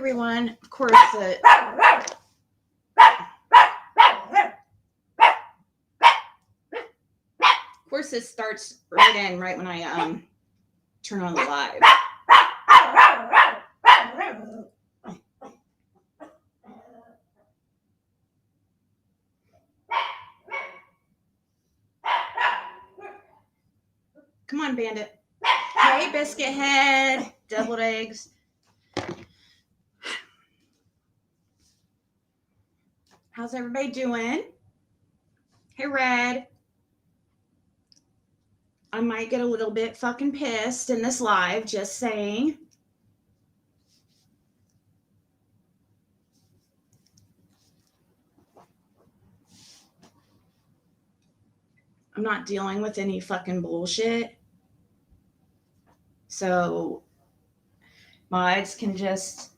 everyone. Of course, this starts right when I turn on the live. Come on, Bandit. Hey, Biscuit Head. Deviled eggs. How's everybody doing? Hey, Red. I might get a little bit fucking pissed in this live, just saying. I'm not dealing with any fucking bullshit. So mods can just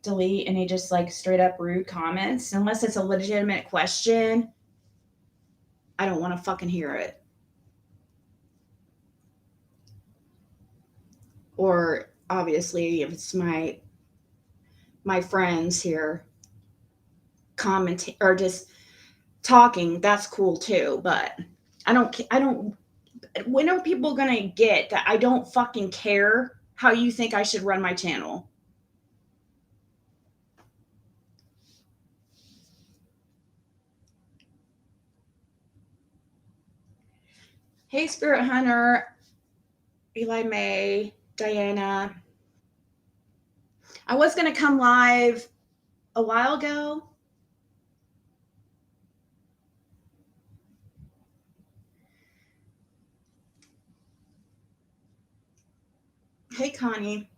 delete any just like straight up rude comments. Unless it's a legitimate question, I don't want to fucking hear it. Or obviously if it's my friends here commenting or just talking, that's cool too. But I don't, when are people gonna get that I don't fucking care how you think I should run my channel? Hey, Spirit Hunter, Eli May, Diana. I was going to come live a while ago. Hey, Connie.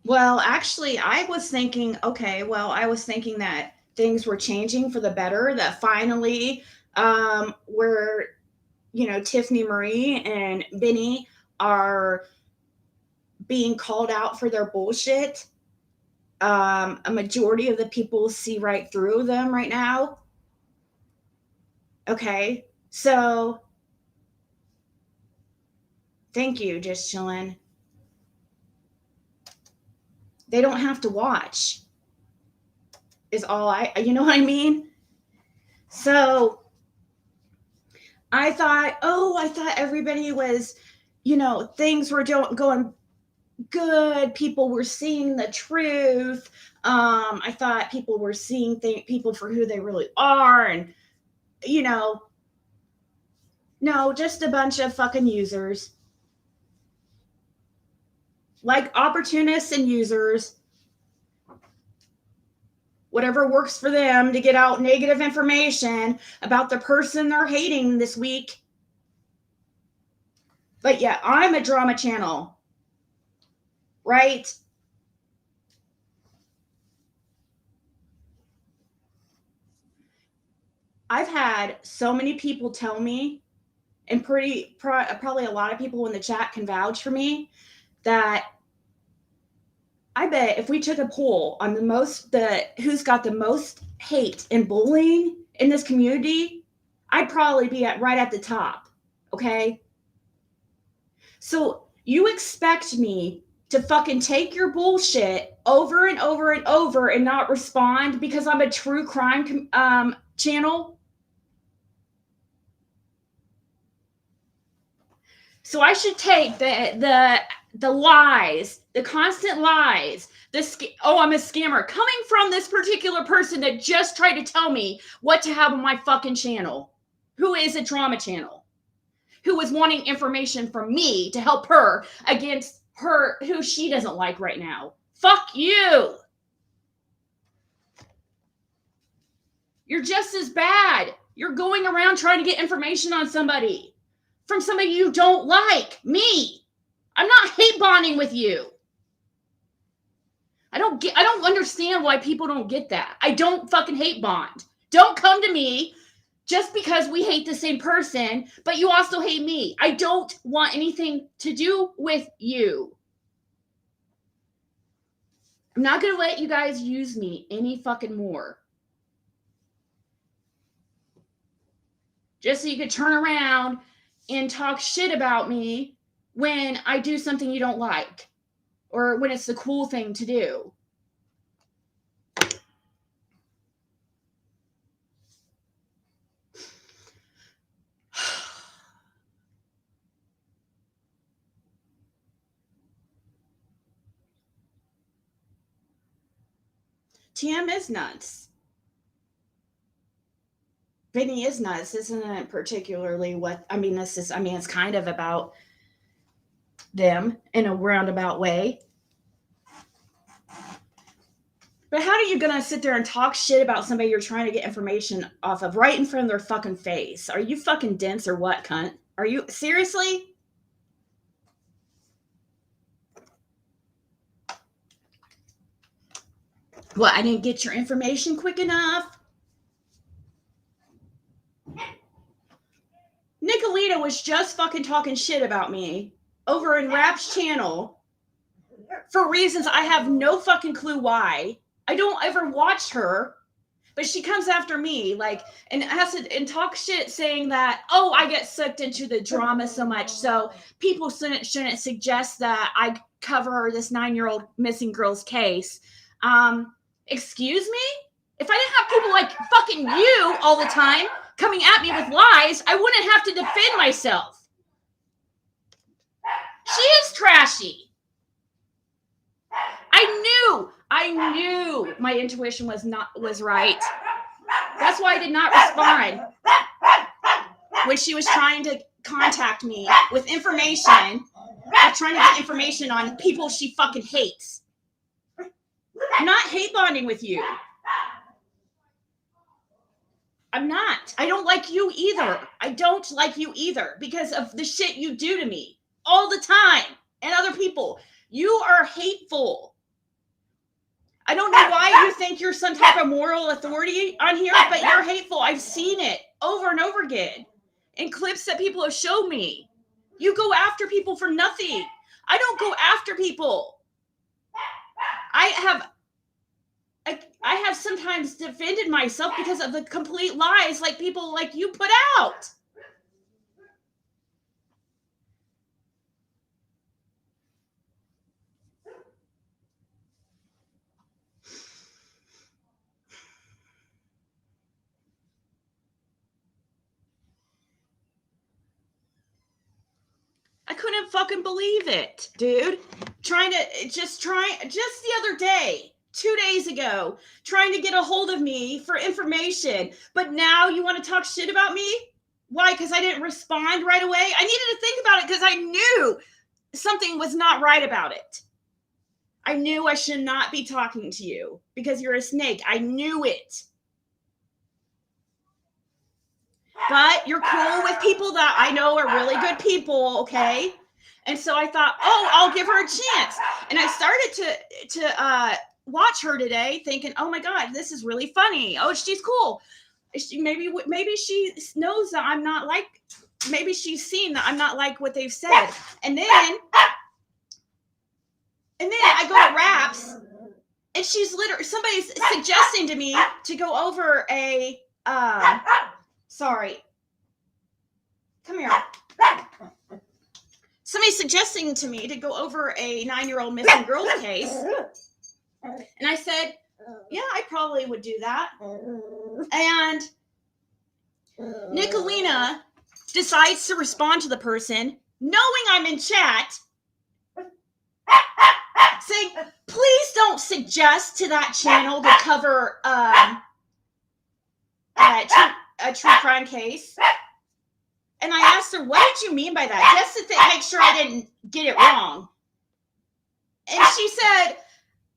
Well, actually, I was thinking that things were changing for the better, that finally where, Tiffany Marie and Benny are being called out for their bullshit. A majority of the people see right through them right now. Okay, so thank you, just chilling. They don't have to watch is all you know what I mean? So I thought everybody was, things were going good. People were seeing the truth. I thought people were seeing people for who they really are. And, no, just a bunch of fucking users. Like opportunists and users. Whatever works for them to get out negative information about the person they're hating this week. But yeah, I'm a drama channel, right? I've had so many people tell me, and probably a lot of people in the chat can vouch for me, that I bet if we took a poll on who's got the most hate and bullying in this community, I'd probably be right at the top. Okay. So you expect me to fucking take your bullshit over and over and over and not respond because I'm a true crime channel? So I should take the lies, the constant lies, I'm a scammer, coming from this particular person that just tried to tell me what to have on my fucking channel, who is a drama channel, who was wanting information from me to help her against her, who she doesn't like right now. Fuck you. You're just as bad. You're going around trying to get information on somebody from somebody you don't like, me. I'm not hate bonding with you. I don't understand why people don't get that. I don't fucking hate bond. Don't come to me just because we hate the same person, but you also hate me. I don't want anything to do with you. I'm not going to let you guys use me any fucking more. Just so you could turn around and talk shit about me when I do something you don't like, or when it's the cool thing to do. TM is nuts. Brittany is nuts. This isn't particularly what, I mean, it's kind of about them in a roundabout way. But how are you going to sit there and talk shit about somebody you're trying to get information off of right in front of their fucking face? Are you fucking dense or what, cunt? Are you, seriously? What, I didn't get your information quick enough? Nicola was just fucking talking shit about me over in Rap's channel for reasons I have no fucking clue why. I don't ever watch her, but she comes after me, like, and talk shit saying that, oh, I get sucked into the drama so much, so people shouldn't suggest that I cover this 9-year-old missing girl's case. Excuse me? If I didn't have people like fucking you all the time coming at me with lies, I wouldn't have to defend myself. She is trashy. I knew my intuition was right. That's why I did not respond when she was trying to contact me with information. I'm trying to get information on people she fucking hates. I'm not hate bonding with you. I'm not. I don't like you either. I don't like you either because of the shit you do to me all the time and other people. You are hateful. I don't know why you think you're some type of moral authority on here, but you're hateful. I've seen it over and over again in clips that people have shown me. You go after people for nothing. I don't go after people. I have sometimes defended myself because of the complete lies like people like you put out. I couldn't fucking believe it, dude. Just the other day, 2 days ago, trying to get a hold of me for information. But now you want to talk shit about me? Why? Because I didn't respond right away? I needed to think about it because I knew something was not right about it. I knew I should not be talking to you because you're a snake. I knew it. But you're cool with people that I know are really good people, okay? And so I thought, oh, I'll give her a chance. And I started to watch her today thinking, oh my God, this is really funny. Oh, she's cool. Maybe she knows that I'm not like, maybe she's seen that I'm not like what they've said. And then I go to Raps and she's literally, somebody's suggesting to me to go over a, sorry. Come here. Somebody's suggesting to me to go over a 9-year-old missing girl's case. And I said, yeah, I probably would do that. And Nicola decides to respond to the person, knowing I'm in chat, saying, please don't suggest to that channel to cover a true crime case. And I asked her, what did you mean by that? Just to make sure I didn't get it wrong. And she said,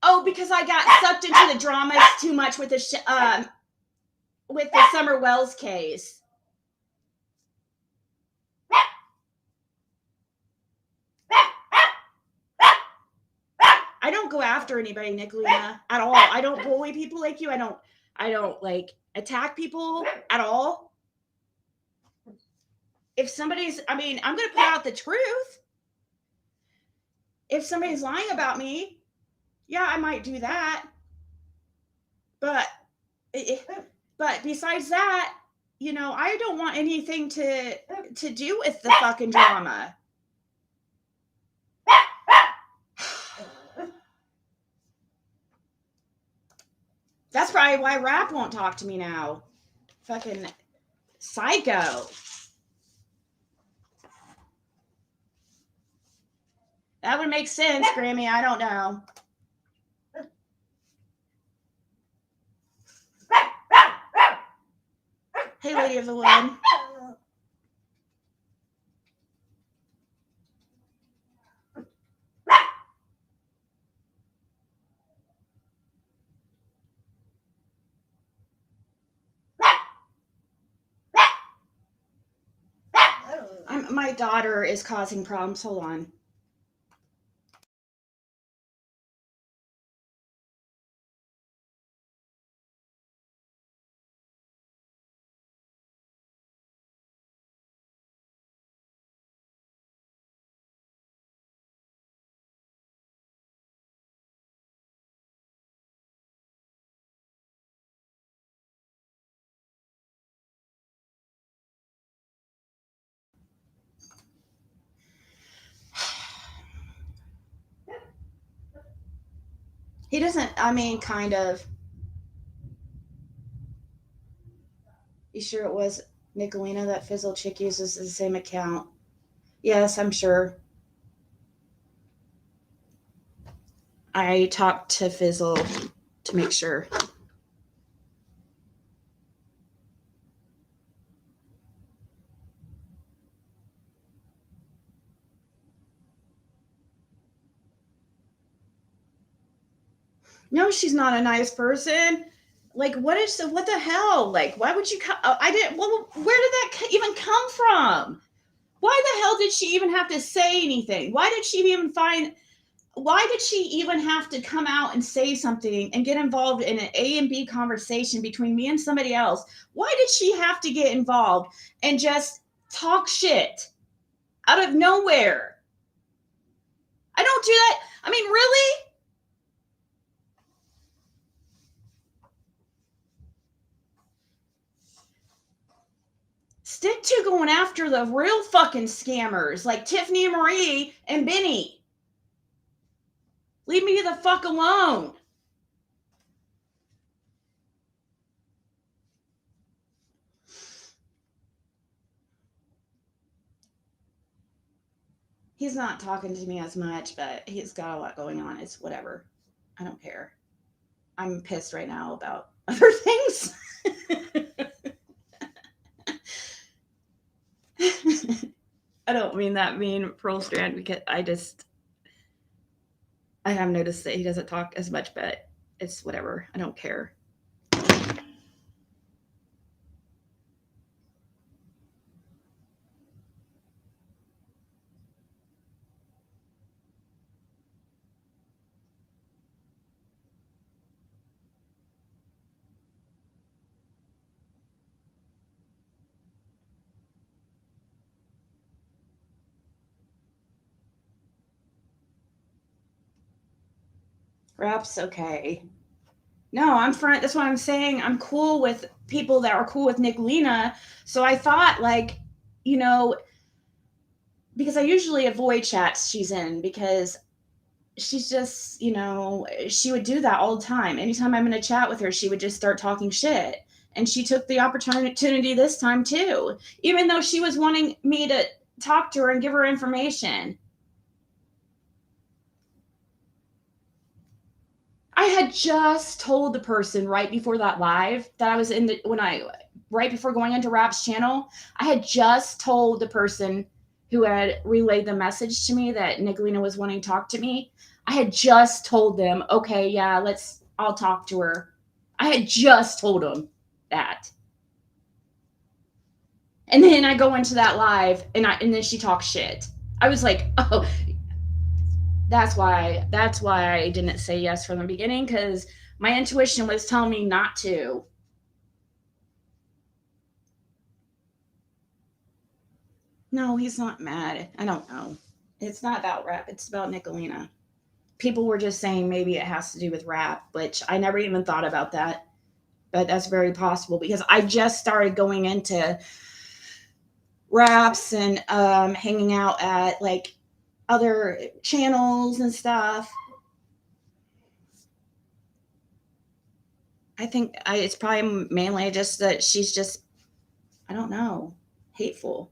oh, because I got sucked into the dramas too much with the Summer Wells case. I don't go after anybody, Nicola, at all. I don't bully people like you. I don't like attack people at all. If somebody's, I'm going to put out the truth. If somebody's lying about me, yeah, I might do that. But besides that, I don't want anything to do with the fucking drama. That's probably why Rap won't talk to me now. Fucking psycho. That would make sense, Grammy. I don't know. Hey, Lady of the Wood. My daughter is causing problems. Hold on. He doesn't, I mean, kind of. You sure it was Nicolina that Fizzle Chick uses the same account? Yes, I'm sure. I talked to Fizzle to make sure. No, she's not a nice person. Like, what the hell? Like, why would you come? I didn't, well, where did that even come from? Why the hell did she even have to say anything? Why did she even have to come out and say something and get involved in an A and B conversation between me and somebody else? Why did she have to get involved and just talk shit out of nowhere? I don't do that. I mean, really? Stick to going after the real fucking scammers like Tiffany and Marie and Benny. Leave me the fuck alone. He's not talking to me as much, but he's got a lot going on. It's whatever. I don't care. I'm pissed right now about other things. I don't mean that mean, Pearl Strand, because I have noticed that he doesn't talk as much, but it's whatever. I don't care. Rap's okay. No, I'm front. That's what I'm saying. I'm cool with people that are cool with Nicolina. So I thought, like, you know, because I usually avoid chats she's in because she's just, she would do that all the time. Anytime I'm in a chat with her, she would just start talking shit. And she took the opportunity this time too, even though she was wanting me to talk to her and give her information. I had just told the person right before that live that I was right before going into Rap's channel, I had just told the person who had relayed the message to me that Nicolina was wanting to talk to me. I had just told them, okay, yeah, I'll talk to her. I had just told them that. And then I go into that live and then she talks shit. I was like, oh, that's why I didn't say yes from the beginning, because my intuition was telling me not to. No, he's not mad. I don't know. It's not about Rap. It's about Nicolina. People were just saying maybe it has to do with Rap, which I never even thought about that. But that's very possible because I just started going into Raps and hanging out at like other channels and stuff. I think it's probably mainly just that she's just, I don't know, hateful.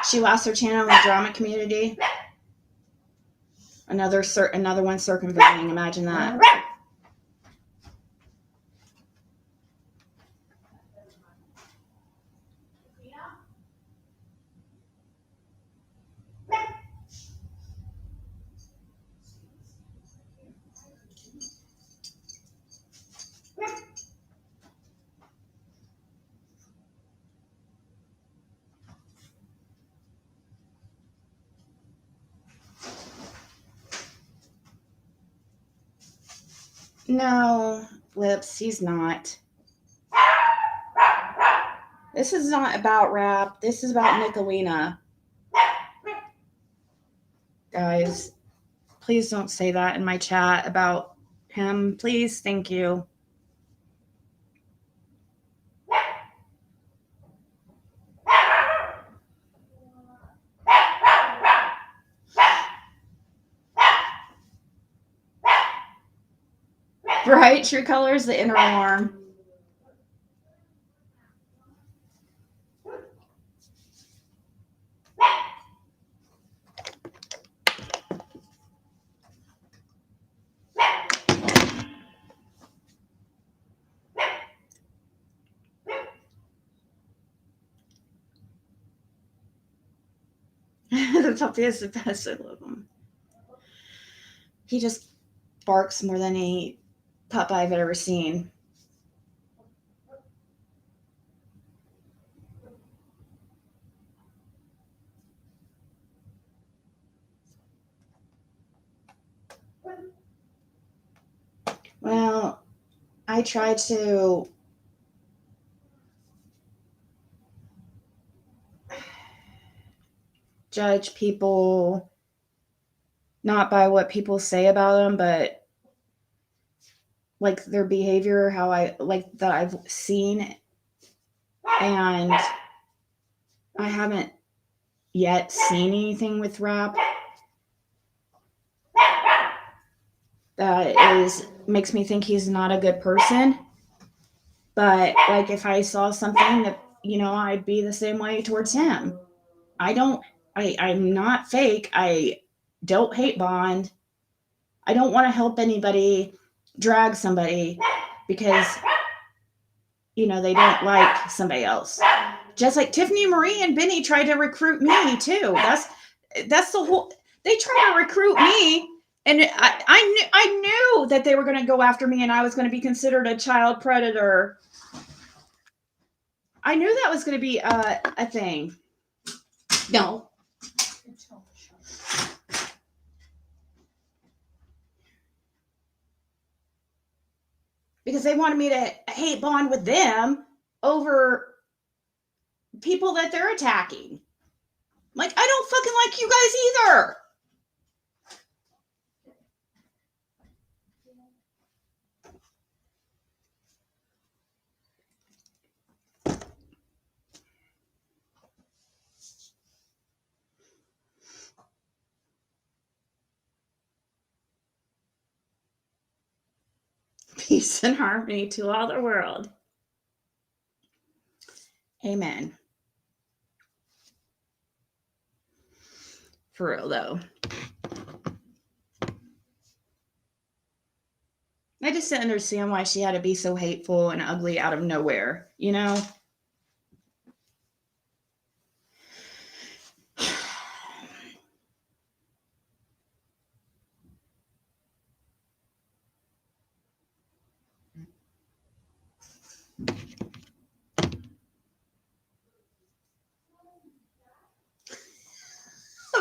She lost her channel in the drama community. Another one circumventing. Imagine that. No, Lips, he's not. This is not about rap. This is about Nicolina. Guys, please don't say that in my chat about him. Please, thank you. Right? True colors, the inner alarm. The puppy is the best. I love him. He just barks more than any pup I've ever seen. Well, I try to judge people not by what people say about them, but like their behavior, how I like that I've seen, and I haven't yet seen anything with rap that makes me think he's not a good person. But like if I saw something that, I'd be the same way towards him. I'm not fake. I don't hate bond. I don't want to help anybody drag somebody because, they don't like somebody else. Just like Tiffany Marie and Benny tried to recruit me too. That's the whole, they tried to recruit me. And I knew that they were going to go after me and I was going to be considered a child predator. I knew that was going to be a thing. No. Because they wanted me to hate bond with them over people that they're attacking. Like, I don't fucking like you guys either. Peace and harmony to all the world. Amen. For real, though. I just didn't understand why she had to be so hateful and ugly out of nowhere, you know?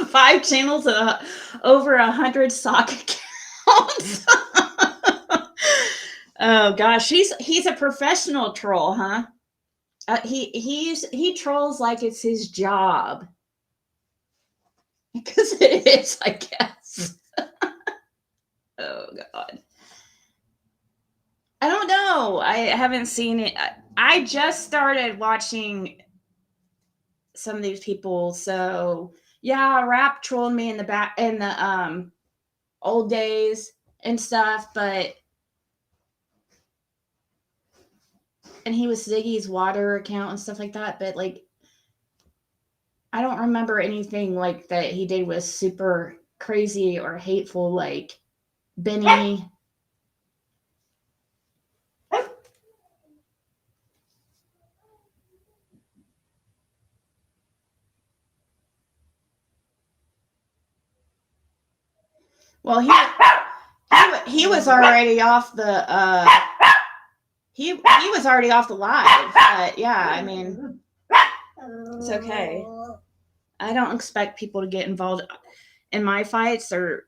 Five channels and over 100 sock accounts. Oh gosh, he's a professional troll, huh? He trolls like it's his job. Because it is, I guess. Oh God. I don't know. I haven't seen it. I just started watching some of these people. So yeah, rap trolled me in the back in the old days and stuff, but and he was Ziggy's water account and stuff like that, but like I don't remember anything like that he did was super crazy or hateful like Benny. Well, he was already off the he was already off the live, but yeah, I mean it's okay. I don't expect people to get involved in my fights or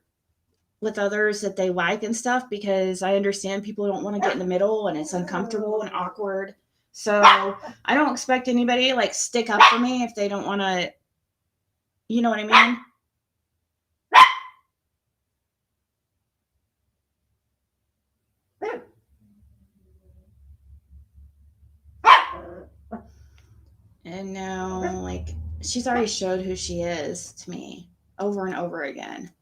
with others that they like and stuff because I understand people don't want to get in the middle and it's uncomfortable and awkward. So I don't expect anybody to like stick up for me if they don't want to, you know what I mean? And now, like, she's already showed who she is to me over and over again.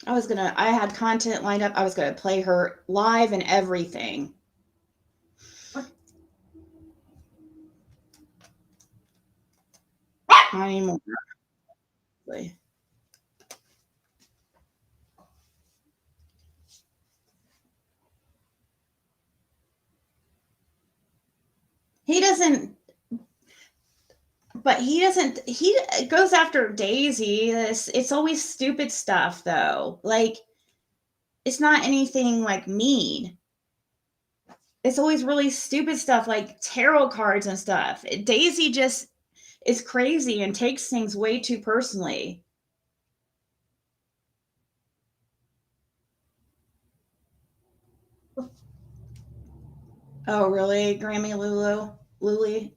I had content lined up. I was going to play her live and everything. Not anymore. He doesn't, but he goes after Daisy. It's always stupid stuff, though. Like, it's not anything like mean. It's always really stupid stuff like tarot cards and stuff. Daisy just is crazy and takes things way too personally. Oh, really? Grammy Lily?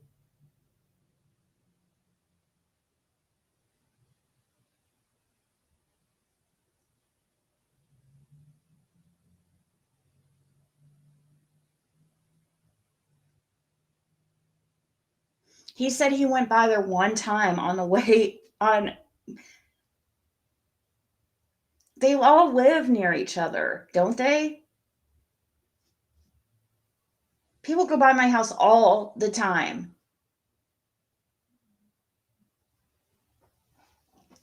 He said he went by there one time on the way on. They all live near each other, don't they? People go by my house all the time.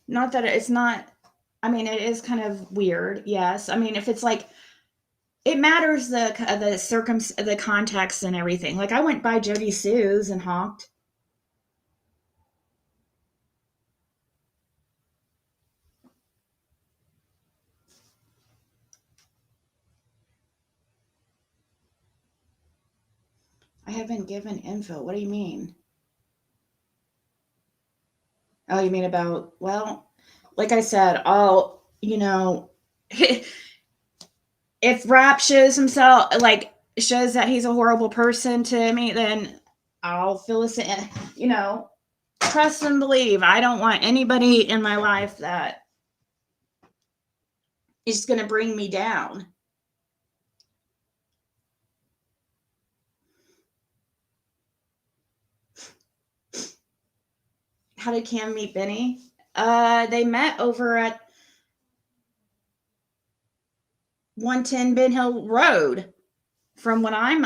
Not that it's not, I mean, it is kind of weird. Yes. I mean, if it's like, it matters the context and everything. Like I went by Jody Sue's and honked. I haven't given info. What do you mean? Oh, you mean about, well, like I said, if Rap shows himself, like, shows that he's a horrible person to me, then I'll feel the same, trust and believe. I don't want anybody in my life that is going to bring me down. How did Cam meet Benny? They met over at 110 Ben Hill Road, from what I'm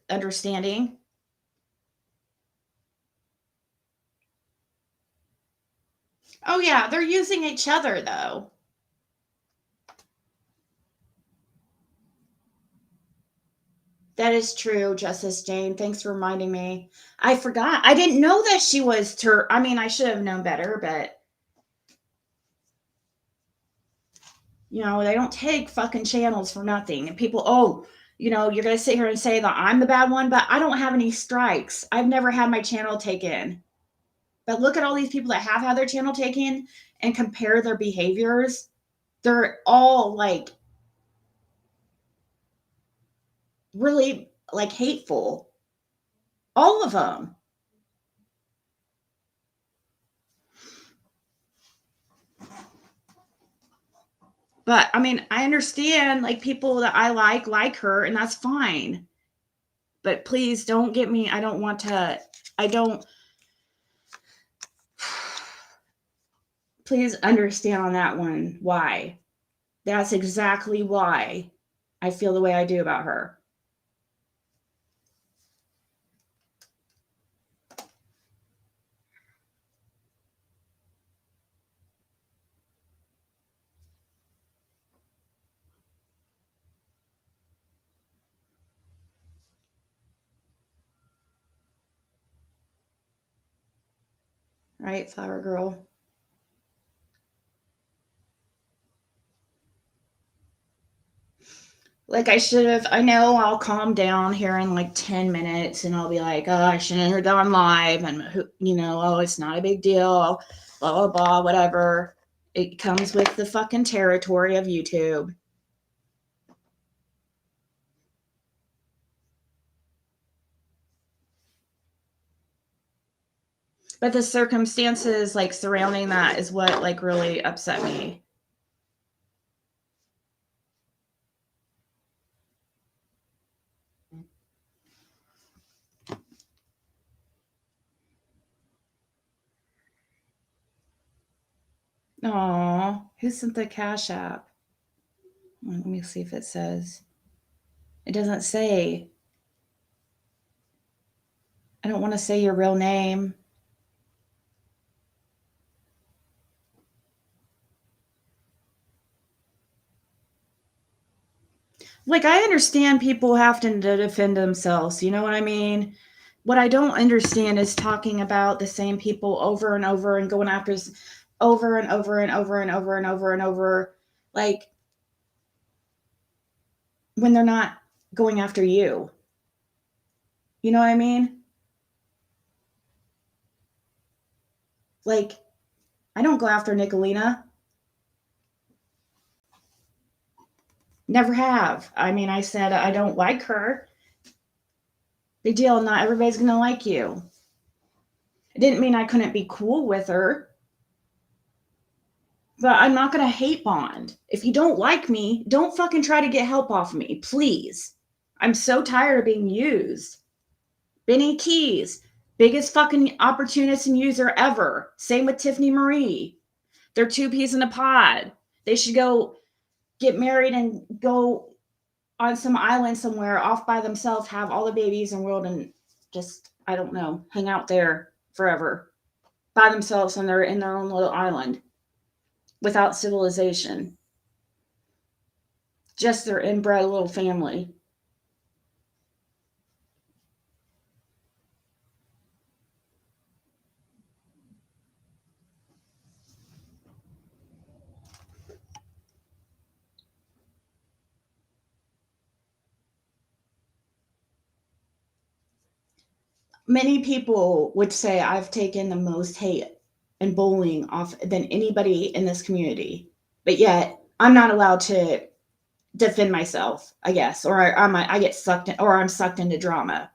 understanding. Oh yeah, they're using each other though. That is true, Justice Jane. Thanks for reminding me. I forgot. I didn't know that she was I mean, I should have known better, but they don't take fucking channels for nothing. And people, you're going to sit here and say that I'm the bad one, but I don't have any strikes. I've never had my channel taken. But look at all these people that have had their channel taken and compare their behaviors. They're all like really like hateful. All of them. But I mean, I understand like people that I like her, and that's fine. But please don't get me. I don't want to. I don't. Please understand on that one why. That's exactly why I feel the way I do about her. Right, Flower Girl? Like I should have. I know I'll calm down here in like 10 minutes and I'll be like, oh, I shouldn't have gone live. And, oh, it's not a big deal. Blah, blah, blah, whatever. It comes with the fucking territory of YouTube. But the circumstances like surrounding that is what like really upset me. Aw, who sent the Cash App? Let me see if it says. It doesn't say. I don't want to say your real name. Like, I understand people have to defend themselves. You know what I mean? What I don't understand is talking about the same people over and over and going after over and over and over and over and over and over. Like, when they're not going after you. You know what I mean? Like, I don't go after Nicolina. Never have. I mean, I said I don't like her. Big deal. Not everybody's going to like you. It didn't mean I couldn't be cool with her. But I'm not going to hate bond. If you don't like me, don't fucking try to get help off me, please. I'm so tired of being used. Benny Keys, biggest fucking opportunist and user ever. Same with Tiffany Marie. They're two peas in a pod. They should go get married and go on some island somewhere off by themselves, have all the babies in the world, and just, I don't know, hang out there forever by themselves and they're in their own little island without civilization. Just their inbred little family. Many people would say I've taken the most hate and bullying off than anybody in this community, but yet I'm not allowed to defend myself, I guess, or I get sucked in, or I'm sucked into drama.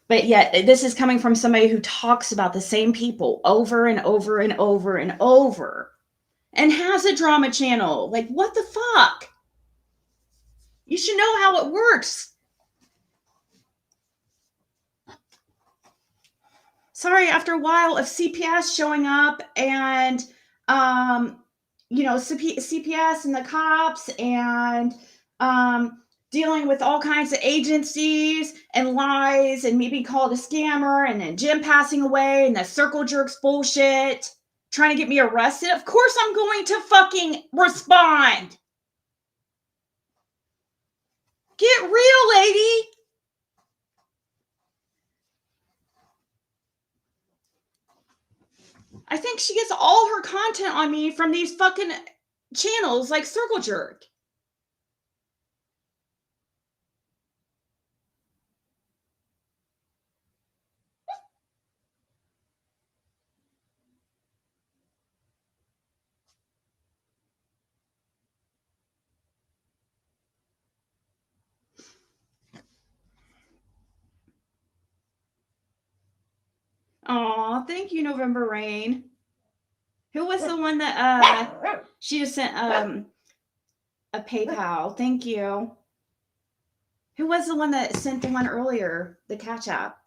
But yet this is coming from somebody who talks about the same people over and over and over and over and has a drama channel. Like, what the fuck? You should know how it works. Sorry, after a while of CPS showing up and, CPS and the cops and dealing with all kinds of agencies and lies and me being called a scammer and then Jim passing away and the circle jerks bullshit, trying to get me arrested. Of course I'm going to fucking respond. Get real, lady. I think she gets all her content on me from these fucking channels like Circle Jerk. Aw, thank you, November Rain. Who was the one that she just sent a PayPal? Thank you. Who was the one that sent the one earlier? The catch app.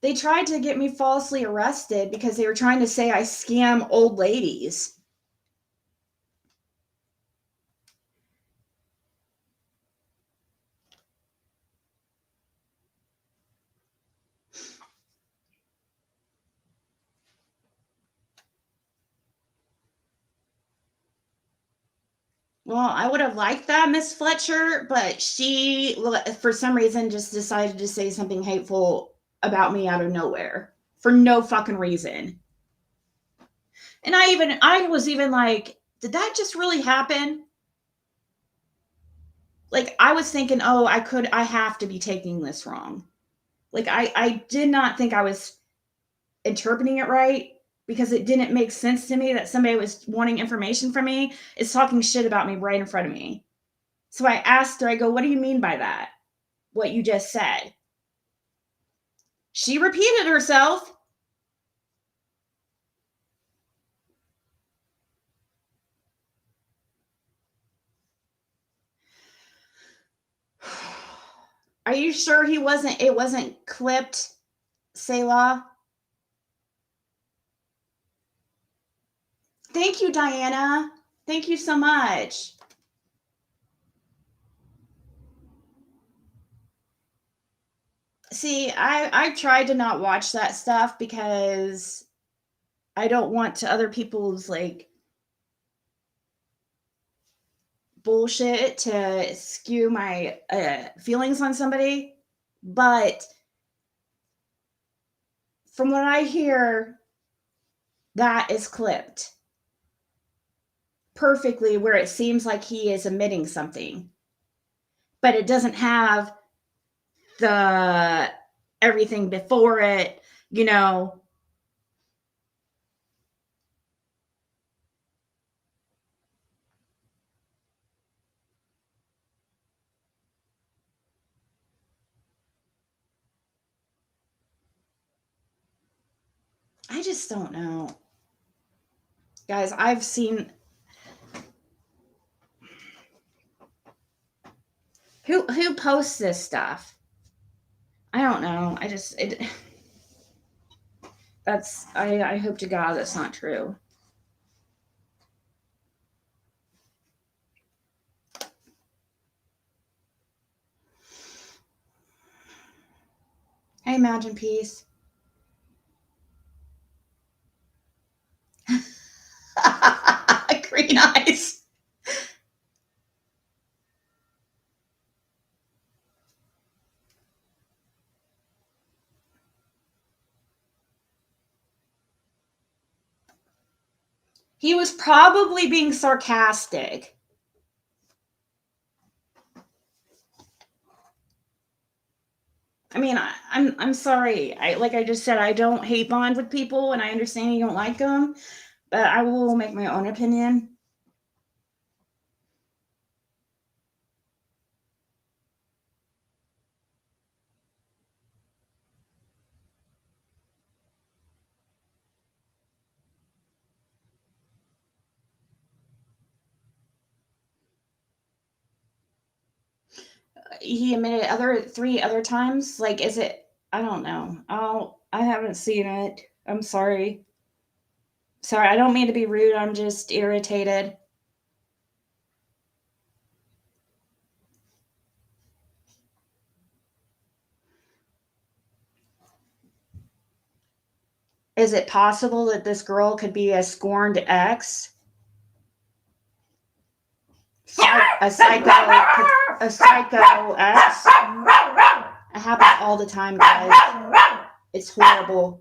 They tried to get me falsely arrested because they were trying to say I scam old ladies. Well, I would have liked that, Miss Fletcher, but she, for some reason, just decided to say something hateful about me out of nowhere for no fucking reason. And I was even like, did that just really happen? Like, I was thinking, oh, I have to be taking this wrong. Like, I did not think I was interpreting it right because it didn't make sense to me that somebody was wanting information from me is talking shit about me right in front of me. So I asked her, I go, what do you mean by that? What you just said? She repeated herself. Are you sure it wasn't clipped, Selah? Thank you, Diana. Thank you so much. See, I've tried to not watch that stuff because I don't want to other people's like bullshit to skew my feelings on somebody. But from what I hear, that is clipped perfectly where it seems like he is admitting something, but it doesn't have the everything before it, you know. I just don't know. Guys, I've seen who posts this stuff. I don't know. I hope to God that's not true. Hey, Imagine Peace. Green eyes. He was probably being sarcastic. I mean, I'm sorry. Like I just said, I don't hate bond with people, and I understand you don't like them, but I will make my own opinion. He admitted three other times. Like, is it? I don't know. I haven't seen it. I'm sorry. Sorry, I don't mean to be rude. I'm just irritated. Is it possible that this girl could be a scorned ex? A psycho ex? It happens all the time, guys. It's horrible.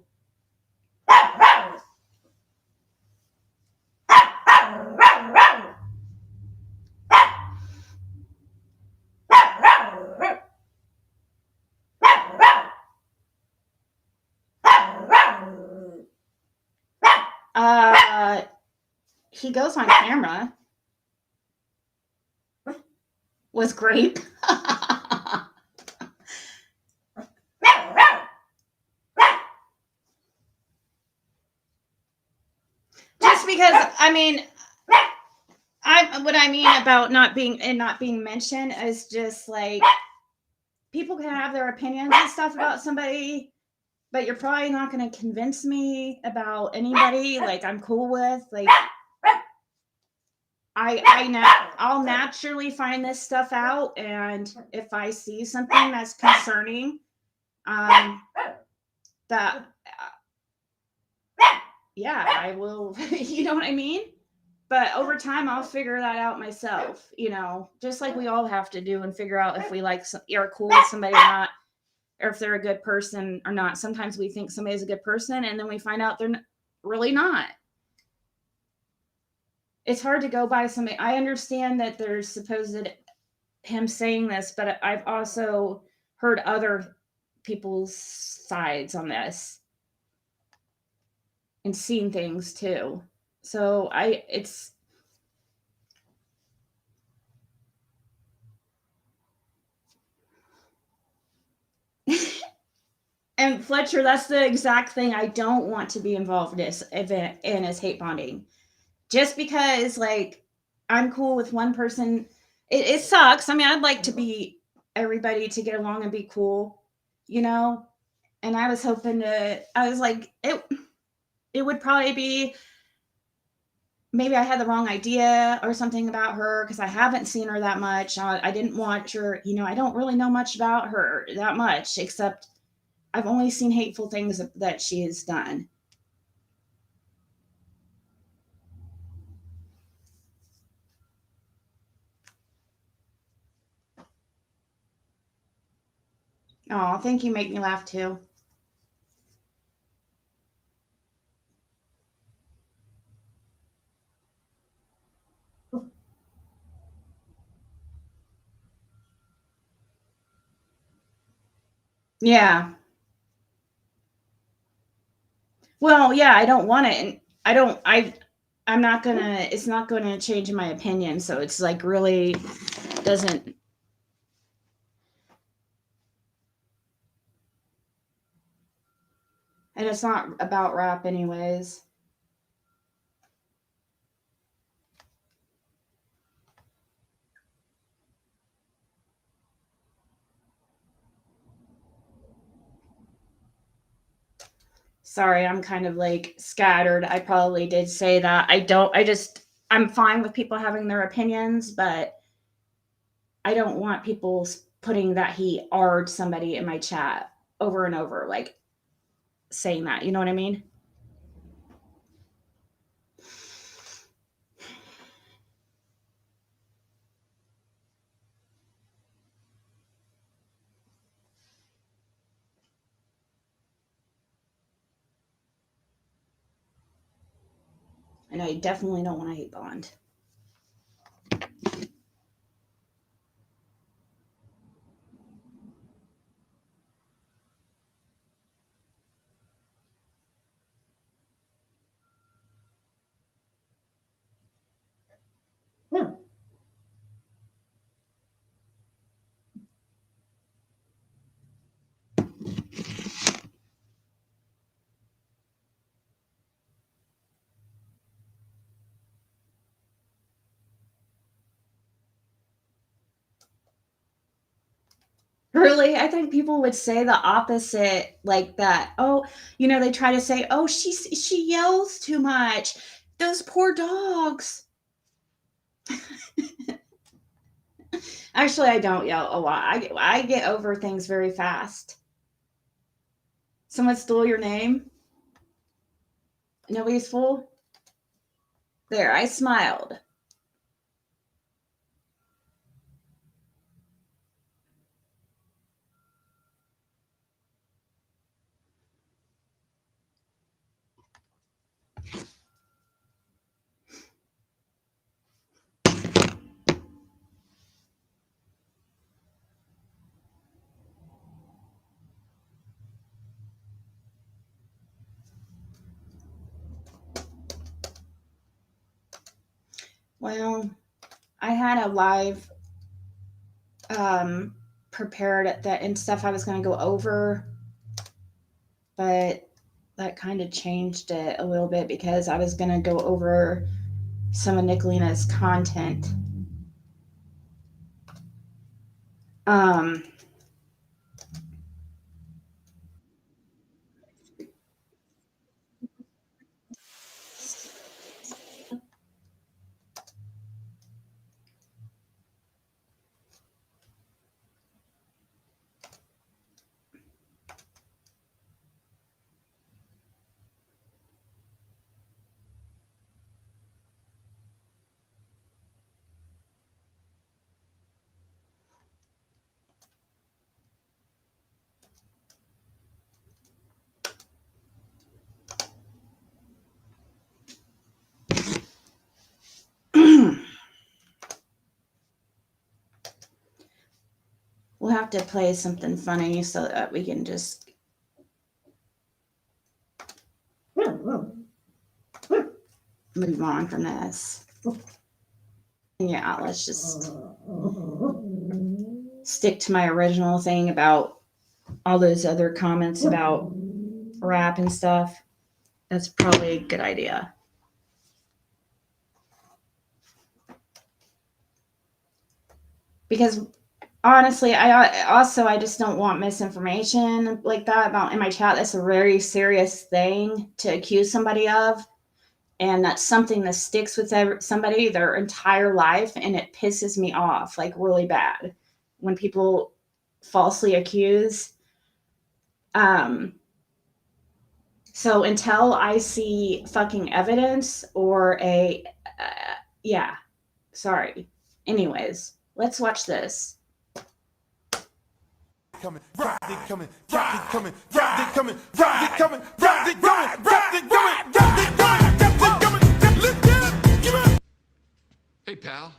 He goes on camera. Was grape. I mean, what I mean about not being mentioned is just like people can have their opinions and stuff about somebody, but you're probably not going to convince me about anybody like I'm cool with. Like I'll naturally find this stuff out, and if I see something that's concerning, that yeah, I will. You know what I mean? But over time, I'll figure that out myself. Just like we all have to do, and figure out if we are cool with somebody or not, or if they're a good person or not. Sometimes we think somebody's a good person, and then we find out they're really not. It's hard to go by somebody. I understand that there's supposed him saying this, but I've also heard other people's sides on this and seen things too. So it's and Fletcher, that's the exact thing I don't want to be involved in is hate bonding. Just because like I'm cool with one person, it sucks. I mean, I'd like to be everybody to get along and be cool, you know. And I was hoping to. I was like, it would probably be maybe I had the wrong idea or something about her because I haven't seen her that much. I didn't watch her. I don't really know much about her that much, except I've only seen hateful things that she has done. Oh, thank you. Make me laugh too. Yeah. Well, yeah, I don't want it. And I don't, I'm not gonna, it's not gonna change my opinion. So it's like really doesn't, and it's not about rap anyways. Sorry, I'm kind of like scattered. I probably did say that. I'm fine with people having their opinions, but I don't want people putting that he ard somebody in my chat over and over, like saying that. You know what I mean? And I definitely don't want to hate bond. Really? I think people would say the opposite like that. Oh, they try to say, "Oh, she yells too much. Those poor dogs." Actually, I don't yell a lot. I get over things very fast. Someone stole your name? Nobody's fool? There, I smiled. Well, I had a live prepared that and stuff I was going to go over, but that kind of changed it a little bit because I was going to go over some of Nicola's content. We'll have to play something funny so that we can just move on from this. Yeah, let's just stick to my original thing about all those other comments about rap and stuff. That's probably a good idea. Because honestly, I just don't want misinformation like that about in my chat. That's a very serious thing to accuse somebody of. And that's something that sticks with somebody their entire life. And it pisses me off like really bad when people falsely accuse. So until I see fucking evidence or yeah, sorry. Anyways, let's watch this. Coming, rock it coming, rock it coming, rock it coming, rock it coming, rock it coming, rock it coming, rock it coming. Hey, pal,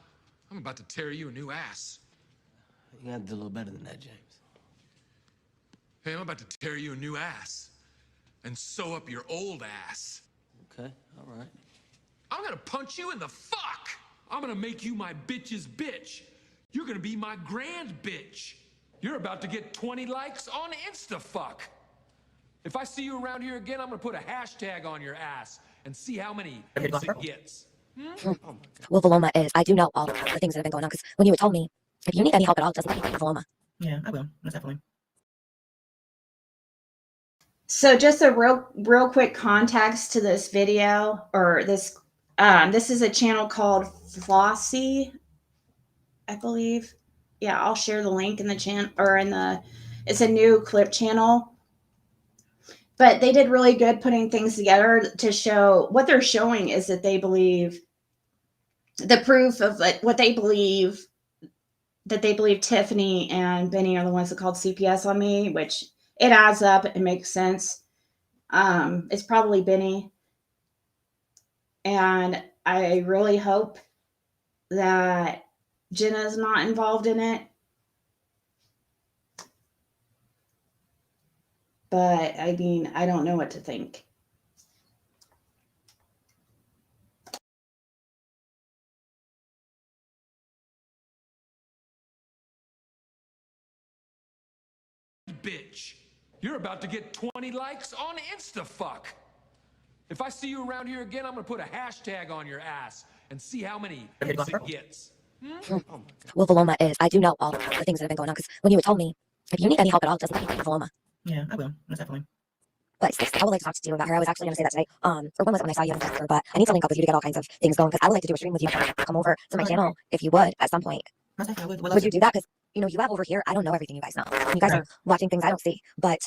I'm about to tear you a new ass. You gotta do a little better than that, James. Hey, I'm about to tear you a new ass and sew up your old ass. Okay, all right. I'm gonna punch you in the fuck. I'm gonna make you my bitch's bitch. You're gonna be my grand bitch. You're about to get 20 likes on InstaFuck. If I see you around here again, I'm gonna put a hashtag on your ass and see how many hits it gets. Well, Paloma is, I do know all the things that have been going on, because when you had told me, if you need any help at all, just let me know, Paloma. Yeah, I will. Most definitely. So just a real quick context to this video, or this is a channel called Flossie, I believe. Yeah, I'll share the link in the channel or it's a new clip channel. But they did really good putting things together to show what they're showing is that they believe the proof of what they believe, that they believe Tiffany and Benny are the ones that called CPS on me, which it adds up. It makes sense. It's probably Benny. And I really hope that Jenna's not involved in it. But I mean, I don't know what to think. Bitch, you're about to get 20 likes on InstaFuck. If I see you around here again, I'm gonna put a hashtag on your ass and see how many hits it gets. Well, Paloma is, I do know all the things that have been going on, because when you had told me, if you need any help at all, just let me know, Paloma. Yeah, I will. Most definitely. But I would like to talk to you about her. I was actually going to say that today. Or when was it when I saw you on Twitter? But I need to link up with you to get all kinds of things going, because I would like to do a stream with you. Come over to my channel if you would at some point. Most definitely. Would you do that? Because, you have over here, I don't know everything you guys know. You guys are watching things I don't see. But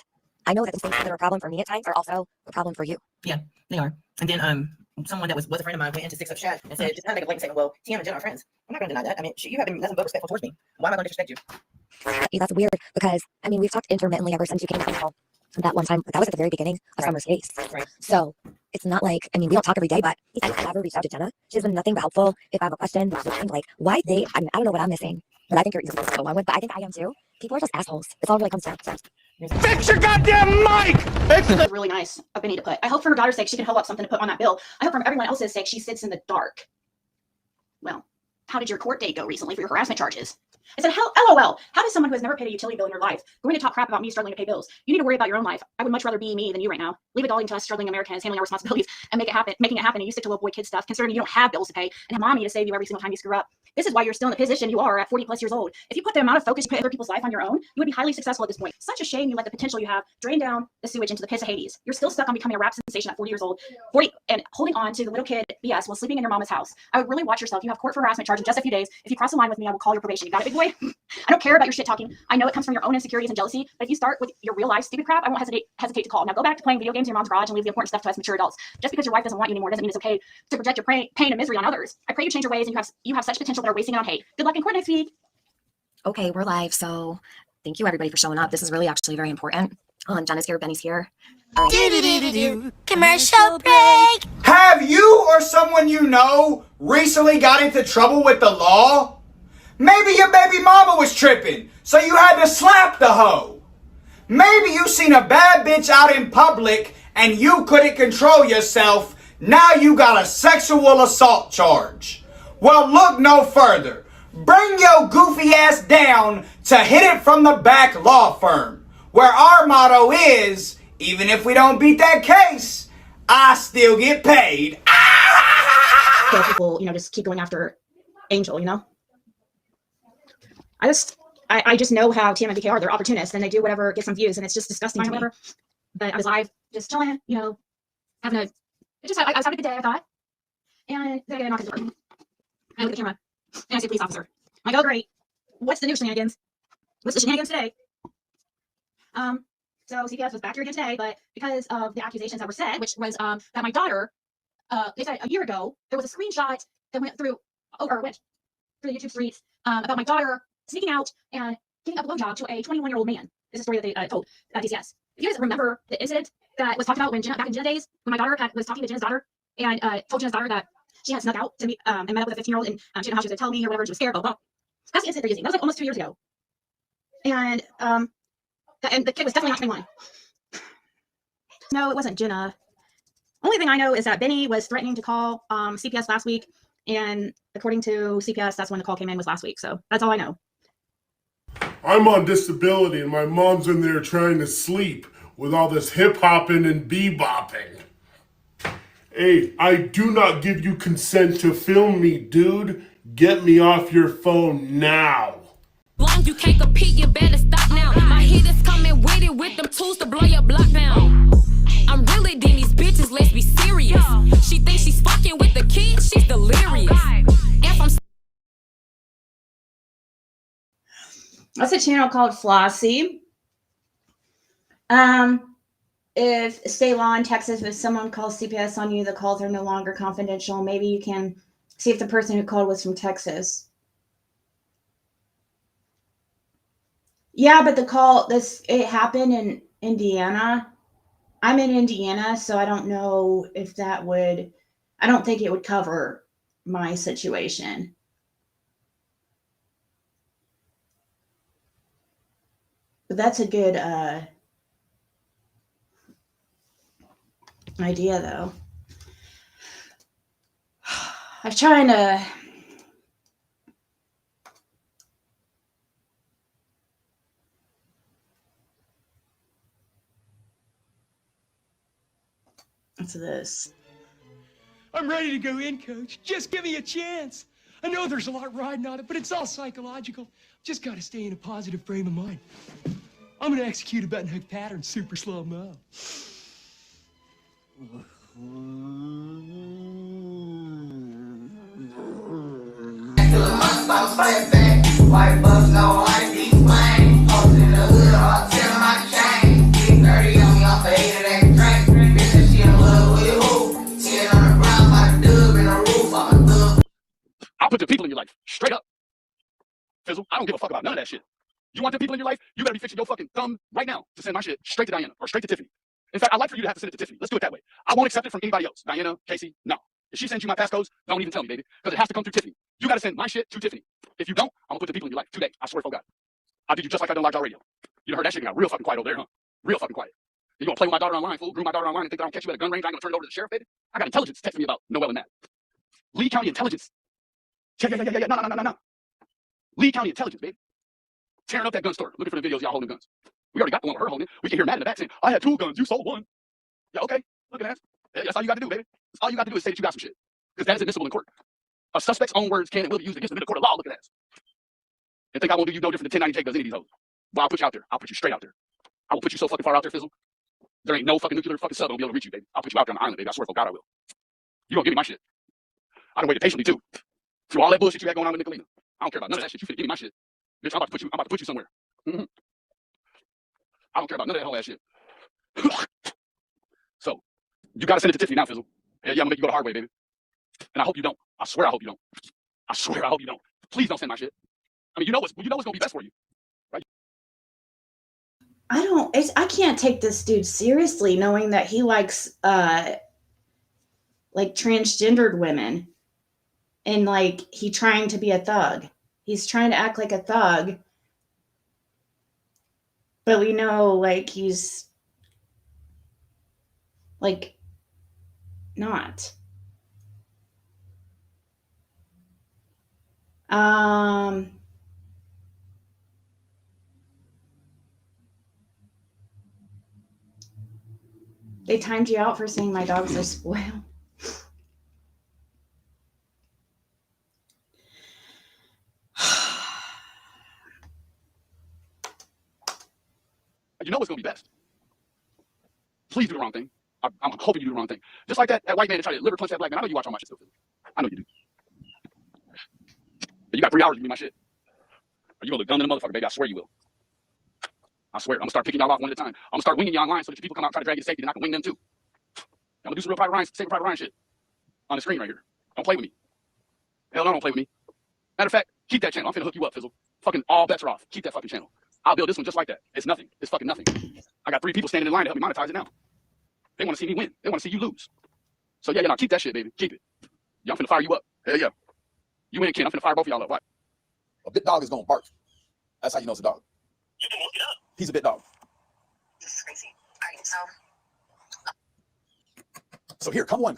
I know that the things that are a problem for me at times are also a problem for you. Yeah, they are. And then someone that was a friend of mine went into 6 Up chat and said, just kind of make a blatant statement, well, TM and Jen are friends. I'm not going to deny that. I mean, you have been nothing but respectful towards me. Why am I going to disrespect you? That's weird, because, I mean, we've talked intermittently ever since you came to the that one time. That was at the very beginning of Summer's case. Right. So it's not like, I mean, we don't talk every day, but I've never reached out to Jenna. She's been nothing but helpful. If I have a question, like, why I don't know what I'm missing, but I think you're easy to go on with, but I think I am too. People are just assholes. It's all really comes down to. Fix your goddamn mic! It's really nice of Benny to put. I hope for her daughter's sake she can hold up something to put on that bill. I hope for everyone else's sake she sits in the dark. Well, how did your court date go recently for your harassment charges? I said, hell, LOL. How does someone who has never paid a utility bill in your life going to talk crap about me struggling to pay bills? You need to worry about your own life. I would much rather be me than you right now. Leave it all to us struggling Americans handling our responsibilities and making it happen. And you stick to little boy kid stuff, considering you don't have bills to pay and have mommy to save you every single time you screw up. This is why you're still in the position you are at 40 plus years old. If you put the amount of focus you put other people's life on your own, you would be highly successful at this point. Such a shame you let the potential you have drain down the sewage into the pits of Hades. You're still stuck on becoming a rap sensation at 40 years old, 40 and holding on to the little kid BS while sleeping in your mama's house. I would really watch yourself. You have court for harassment charge in just a few days. If you cross the line with me, I will call your probation. You got it, big boy? I don't care about your shit talking. I know it comes from your own insecurities and jealousy, but if you start with your real life stupid crap, I won't hesitate to call. Now go back to playing video games in your mom's garage and leave the important stuff to us mature adults. Just because your wife doesn't want you anymore doesn't mean it's okay to project your pain and misery on others. I pray you change your ways, and you have such potential that are wasting it on hate. Good luck in court next week. Okay, we're live, so thank you everybody for showing up. This is really actually very important. Jenna's here, Benny's here. All right. Commercial break. Have you or someone you know recently got into trouble with the law? Maybe your baby mama was tripping, so you had to slap the hoe. Maybe you seen a bad bitch out in public and you couldn't control yourself. Now you got a sexual assault charge. Well, look no further. Bring your goofy ass down to Hit It From the Back Law Firm, where our motto is, even if we don't beat that case, I still get paid. So people, just keep going after Angel, I just know how TM and BK are. They're opportunists and they do whatever, get some views, and it's just disgusting to me. But I was live, just chilling, having I was having a good day, I thought. And then I get a knock at the door. I look at the camera and I say, police officer. I'm like, oh great. What's the new shenanigans? What's the shenanigans today? So CPS was back here again today, but because of the accusations that were said, which was that my daughter, they said a year ago, there was a screenshot that went through the YouTube streets about my daughter sneaking out and giving a blowjob to a 21-year-old man. This is a story that they told DCS. If you guys remember the incident that was talked about back in Jenna days, when my daughter was talking to Jenna's daughter and told Jenna's daughter that she had snuck out to meet and met up with a 15-year-old and she didn't know how she was going to tell me or whatever, she was scared, blah, blah. That's the incident they're using. That was like almost 2 years ago. And the kid was definitely not 21. No, it wasn't Jenna. Only thing I know is that Benny was threatening to call CPS last week, and according to CPS, that's when the call came in, was last week. So that's all I know. I'm on disability and my mom's in there trying to sleep with all this hip-hopping and bebopping. Hey, I do not give you consent to film me, dude. Get me off your phone now. Long you can't compete, you better stop now. My hitters coming with it with them tools to blow your block down. I'm really than these bitches, let's be serious. She thinks she's fucking with the kids, she's delirious. If I'm That's a channel called Flossie. If Selah in Texas, if someone calls CPS on you, the calls are no longer confidential. Maybe you can see if the person who called was from Texas. Yeah, but it happened in Indiana. I'm in Indiana, so I don't know if I don't think it would cover my situation. But that's a good idea, though. I'm trying to... What's this? I'm ready to go in, coach. Just give me a chance. I know there's a lot riding on it, but it's all psychological. Just got to stay in a positive frame of mind. I'm going to execute a button hook pattern super slow-mo. White bucks, no white beef flame. Hoes in the hood, all telling my chain. Big 30 on me, off of 8 of that drink. Bitch, that she in love with who? 10 on the ground, like a dub in the roof. I'm a thug. I'll put the people in your life straight up. Fizzle, I don't give a fuck about none of that shit. You want the people in your life? You better be fixing your fucking thumb right now to send my shit straight to Diana or straight to Tiffany. In fact, I'd like for you to have to send it to Tiffany. Let's do it that way. I won't accept it from anybody else. Diana, Casey, no. If she sends you my passcodes, don't even tell me, baby, because it has to come through Tiffany. You got to send my shit to Tiffany. If you don't, I'm gonna put the people in your life today. I swear for God. I'll do you just like I done Large Jaw Radio. You heard that shit got real fucking quiet over there, huh? Real fucking quiet. You gonna play with my daughter online, fool? Groom my daughter online and think that I don't catch you at a gun range? I ain't gonna turn it over to the sheriff, baby. I got intelligence texting me about Noel and Matt. Lee County intelligence. Yeah. No. Lee County Intelligence, baby. Tearing up that gun store, looking for the videos y'all holding guns. We already got the one with her holding it. We can hear Matt in the back saying, I had 2 guns, you sold 1. Yeah, okay. Look at that. Yeah, that's all you got to do, baby. That's all you got to do is say that you got some shit. Because that is admissible in court. A suspect's own words can and will be used against them in the court of law. Look at that. And think I won't do you no different than 1090 Jake does any of these hoes. Well, I'll put you out there. I'll put you straight out there. I will put you so fucking far out there, Fizzle. There ain't no fucking nuclear fucking sub that'll be able to reach you, baby. I'll put you out there on the island, baby. I swear for God I will. You gonna give me my shit. I done waited patiently too. Through all that bullshit you had going on with Nicola. I don't care about none of that shit. You finna give me my shit. Bitch, I'm about to put you somewhere. Mm-hmm. I don't care about none of that whole ass shit. So, you gotta send it to Tiffany now, Fizzle. Yeah, I'm gonna make you go the hard way, baby. And I hope you don't. I swear I hope you don't. I swear I hope you don't. Please don't send my shit. I mean, you know what's gonna be best for you. Right? I can't take this dude seriously knowing that he likes like transgendered women and like he trying to be a thug. He's trying to act like a thug. But we know like he's like not. They timed you out for saying my dogs are spoiled. You know what's gonna be best. Please do the wrong thing. I'm hoping you do the wrong thing. Just like that white man that tried to liver punch that black man. I know you watch all my shit still. I know you do. But you got 3 hours to give me my shit. Or you gonna look dumb in the motherfucker, baby. I swear you will. I swear. I'm gonna start picking y'all off one at a time. I'm gonna start winging you online so that people come out and try to drag you to safety, then I can wing them too. I'm gonna do some real Private Ryan, Saving Private Ryan shit on the screen right here. Don't play with me. Hell no, don't play with me. Matter of fact, keep that channel. I'm finna hook you up, Fizzle. Fucking all bets are off. Keep that fucking channel. I'll build this one just like that. It's nothing. It's fucking nothing. I got 3 people standing in line to help me monetize it now. They want to see me win. They want to see you lose. So yeah, keep that shit, baby. Keep it. Yeah, I'm finna fire you up. Hell yeah. You and Ken, I'm finna fire both of y'all up. What? A bit dog is gonna bark. That's how you know it's a dog. You can look it up. He's a bit dog. This is crazy. All right, So here, come on.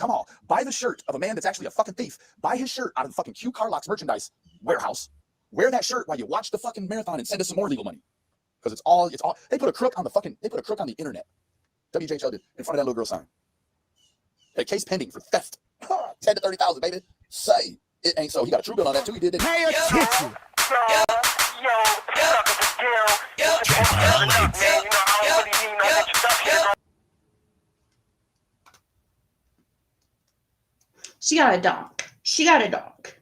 Buy the shirt of a man that's actually a fucking thief. Buy his shirt out of the fucking Q Carlocks merchandise warehouse. Wear that shirt while you watch the fucking marathon and send us some more legal money. Because it's all they put a crook on the internet. WJHL did in front of that little girl sign. A case pending for theft. 10 to 30,000, baby. Say it ain't so. He got a true bill on that too. He did it. Pay attention. She got a donk. She got a donk.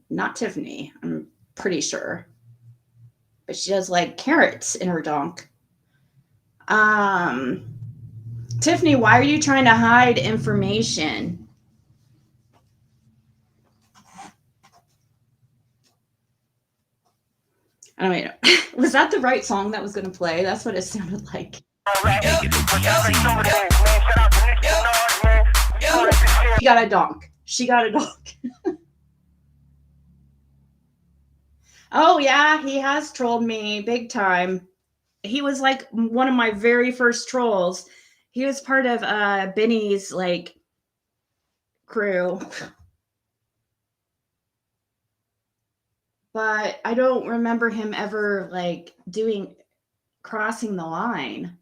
Not Tiffany, I'm pretty sure. But she does like carrots in her donk. Tiffany, why are you trying to hide information? I don't know. Was that the right song that was going to play? That's what it sounded like. She got a donk. She got a donk. Oh, yeah, he has trolled me big time. He was like one of my very first trolls. He was part of Benny's like crew. But I don't remember him ever like crossing the line.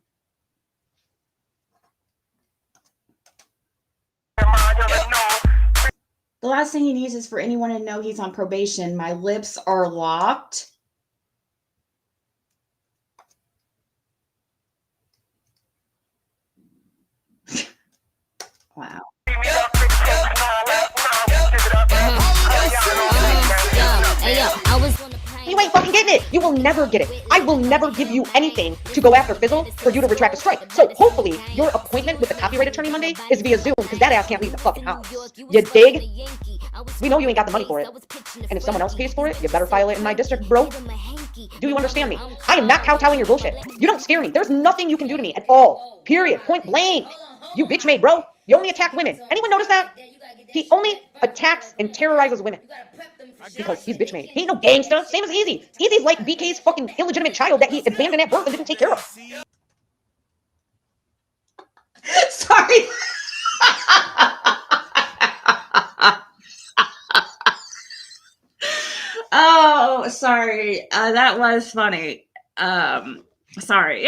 The last thing he needs is for anyone to know he's on probation. My lips are locked. Wow. You ain't fucking getting it. You will never get it. I will never give you anything to go after Fizzle for you to retract a strike. So hopefully your appointment with the copyright attorney Monday is via Zoom because that ass can't leave the fucking house. You dig? We know you ain't got the money for it. And if someone else pays for it, you better file it in my district, bro. Do you understand me? I am not kowtowing your bullshit. You don't scare me. There's nothing you can do to me at all. Period. Point blank. You bitch made, bro. You only attack women. Anyone notice that? He only attacks and terrorizes women. Because he's bitch made. He ain't no gangsta. Same as Easy. Easy's like BK's fucking illegitimate child that he abandoned at birth and didn't take care of. Sorry. Oh, sorry. That was funny. Sorry.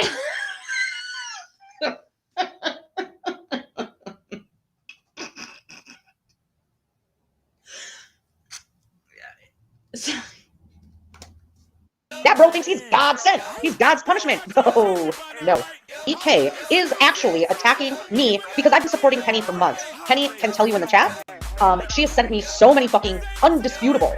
That bro thinks he's God sent. He's God's punishment. No. EK is actually attacking me because I've been supporting Penny for months. Penny can tell you in the chat. She has sent me so many fucking indisputable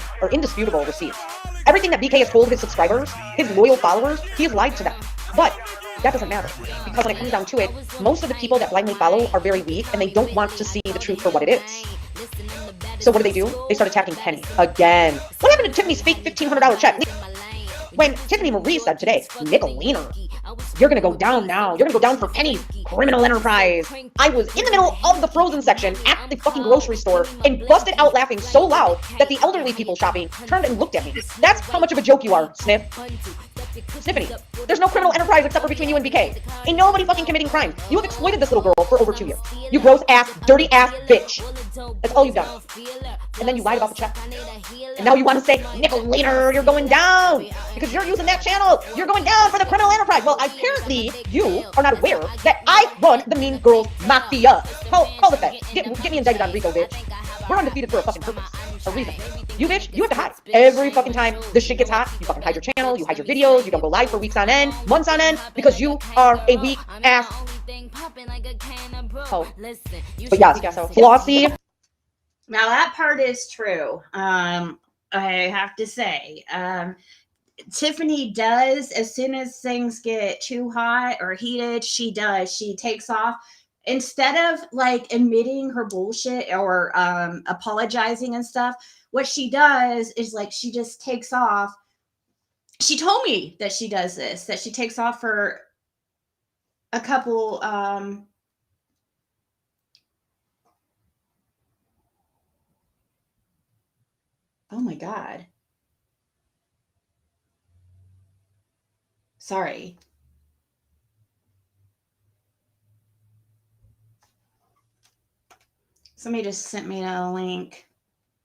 receipts. Everything that BK has told his subscribers, his loyal followers, he has lied to them. But that doesn't matter, because when it comes down to it, most of the people that blindly follow are very weak and they don't want to see the truth for what it is. So what do? They start attacking Penny again. What happened to Tiffany's fake $1,500 check? When Tiffany Marie said today, Nicolina, you're gonna go down now. You're gonna go down for Penny's criminal enterprise. I was in the middle of the frozen section at the fucking grocery store and busted out laughing so loud that the elderly people shopping turned and looked at me. That's how much of a joke you are, Sniff. Sniffany, there's no criminal enterprise except for between you and BK. Ain't nobody fucking committing crimes. You have exploited this little girl for over 2 years. You gross ass, dirty ass bitch. That's all you've done. And then you lied about the check. And now you want to say, Nicolina, you're going down. Because you're using that channel. You're going down for the criminal enterprise. Well, apparently you are not aware that I run the Mean Girls Mafia. Call it that. Get me indicted on Rico, bitch. We're undefeated for a fucking purpose. A reason. You, bitch, you have to hide. Every fucking time this shit gets hot, you fucking hide your channel, you hide your videos, you don't go live for weeks on end, months on end, because you are a weak ass. Oh. But yeah, so Flossie. Now that part is true. I have to say, Tiffany does, as soon as things get too hot or heated, she takes off. Instead of like admitting her bullshit or apologizing and stuff, what she does is like she just takes off. She told me that she does this, that she takes off for a couple oh my God. Sorry. Somebody just sent me a link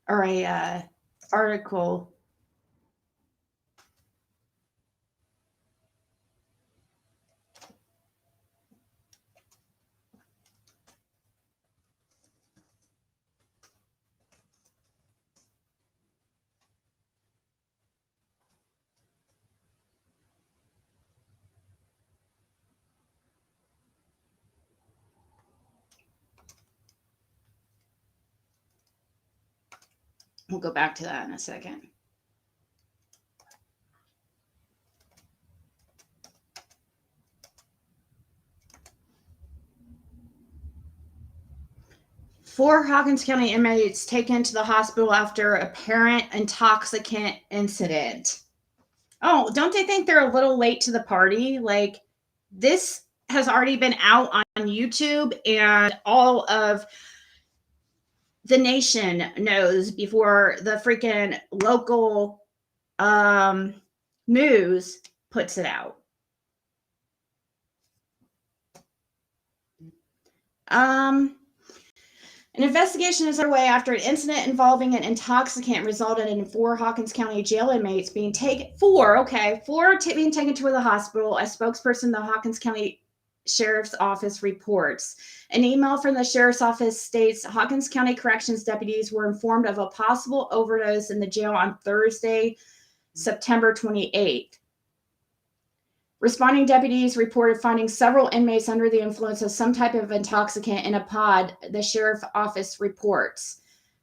or a article. We'll go back to that in a second. Four Hawkins County inmates taken to the hospital after apparent intoxicant incident. Oh, don't they think they're a little late to the party? Like, this has already been out on YouTube, and all of the nation knows before the freaking local news puts it out. An investigation is underway after an incident involving an intoxicant resulted in 4 Hawkins County jail inmates being taken. Being taken to the hospital. A spokesperson of the Hawkins County Sheriff's Office reports. An email from the Sheriff's Office states Hawkins County Corrections deputies were informed of a possible overdose in the jail on Thursday, September 28th. Responding deputies reported finding several inmates under the influence of some type of intoxicant in a pod, the Sheriff's Office reports.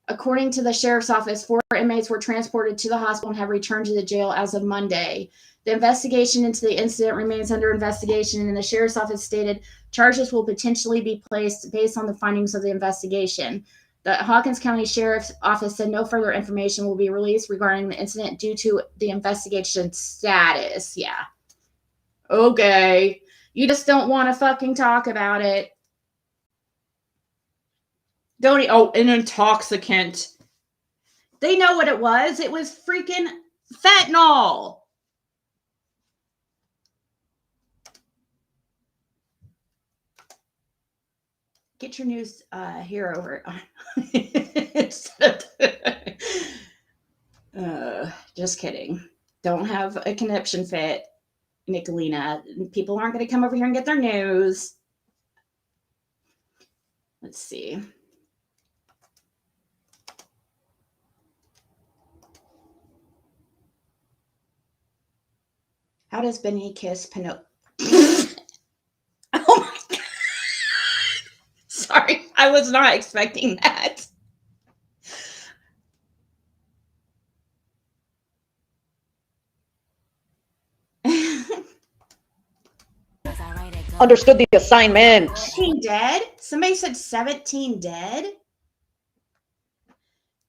According to the Sheriff's Office, 4 inmates were transported to the hospital and have returned to the jail as of Monday. The investigation into the incident remains under investigation, and the Sheriff's Office stated charges will potentially be placed based on the findings of the investigation. The Hawkins County Sheriff's Office said no further information will be released regarding the incident due to the investigation status. Yeah. Okay. You just don't want to fucking talk about it. An intoxicant. They know what it was. It was freaking fentanyl. Get your news here over. Just kidding. Don't have a conniption fit, Nicolina. People aren't going to come over here and get their news. Let's see. How does Benny kiss Pinocchio? Oh my God. Sorry, I was not expecting that. Understood the assignment. 17 dead? Somebody said 17 dead?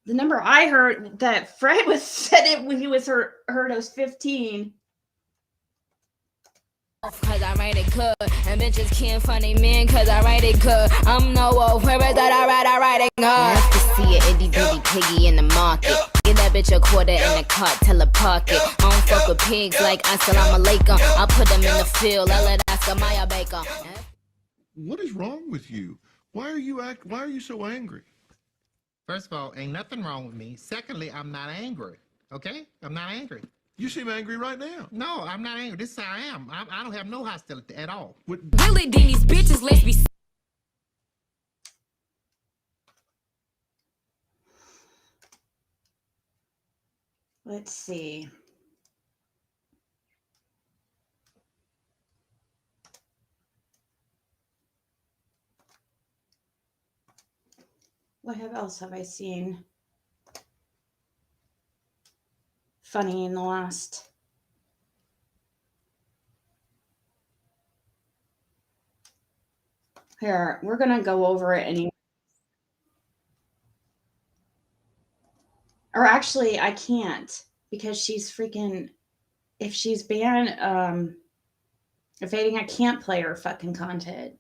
The number I heard that Fred was said it when he was heard it was 15. Cause I write it good, and bitches can't find a man cause I write it good. I'm no wolf, where is that I write it good. Nice to see an itty bitty piggy in the market. Give that bitch a quarter in the cart, tell her park it. I don't fuck with pigs like Assalamu alaikum. I put them in the field, I let Oscar Maya Baker. What is wrong with you? Why are you so angry? First of all, ain't nothing wrong with me. Secondly, I'm not angry. Okay? I'm not angry. You seem angry right now. No, I'm not angry. This is how I am. I don't have no hostility at all. Really, then these bitches, let's be. Let's see. What else have I seen funny in the last? Here, we're going to go over it anyway. Or actually, I can't because she's freaking, if she's banned, evading, I can't play her fucking content.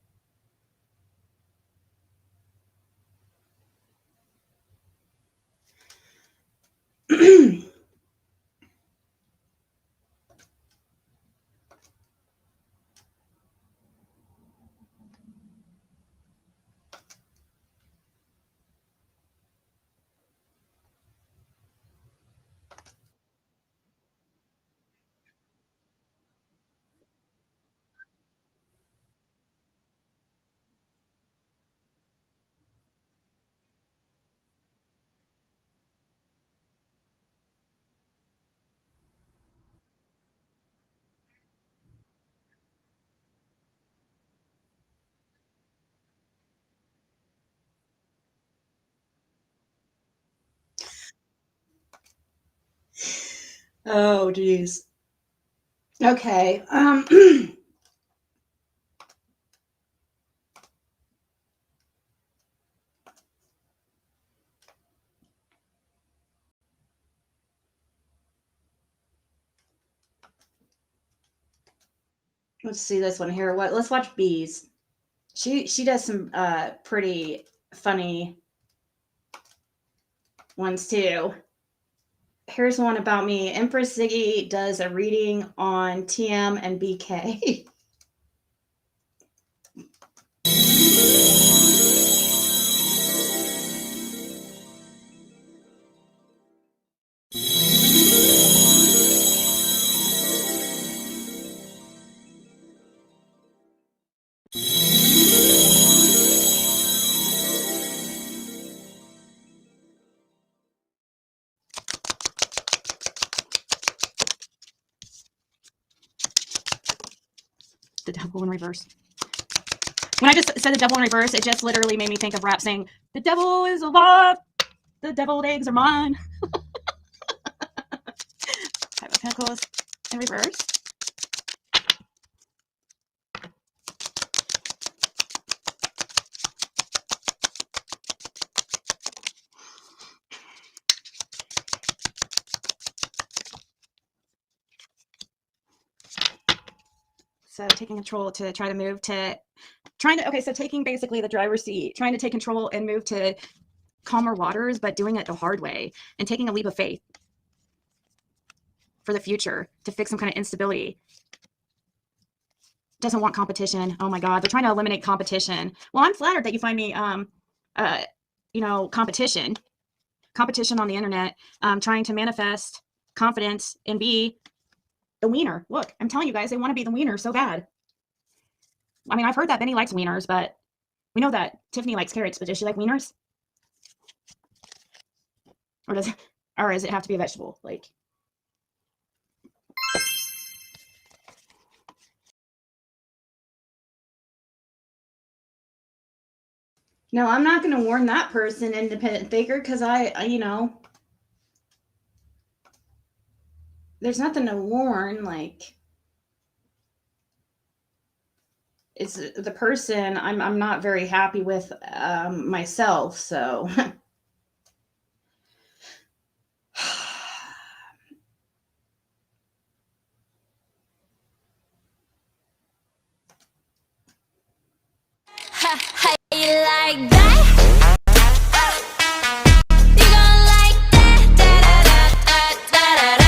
Oh, geez. Okay. Let's see this one here. Let's watch Bees. She does some pretty funny ones too. Here's one about me. Empress Ziggy does a reading on TM and BK. The devil in reverse. When I just said the devil in reverse, it just literally made me think of rap saying, "The devil is alive, the deviled eggs are mine." Five of Pentacles in reverse. So taking control to try to move to so taking basically the driver's seat, trying to take control and move to calmer waters, but doing it the hard way and taking a leap of faith for the future to fix some kind of instability. Doesn't want competition. Oh my God, they're trying to eliminate competition. Well, I'm flattered that you find me, competition on the internet, trying to manifest confident and be the wiener. Look, I'm telling you guys, they want to be the wiener so bad. I mean, I've heard that Benny likes wieners, but we know that Tiffany likes carrots, but does she like wieners? Or does it have to be a vegetable? Like, no, I'm not going to warn that person, independent thinker, because you know, there's nothing to warn. Like, it's the person I'm not very happy with myself. So How you like that? You gon' like that? Like that?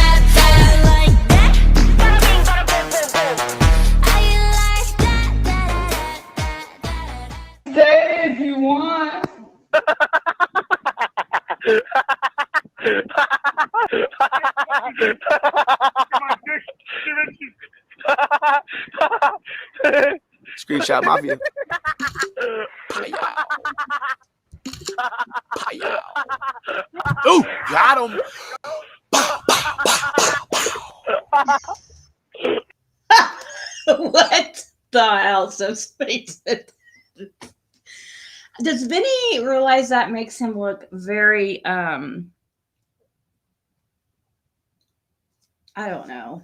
How you like that? say if you want. Screenshot Mafia. Ooh, got him. What the hell? So stupid. Does Vinny realize that makes him look very I don't know,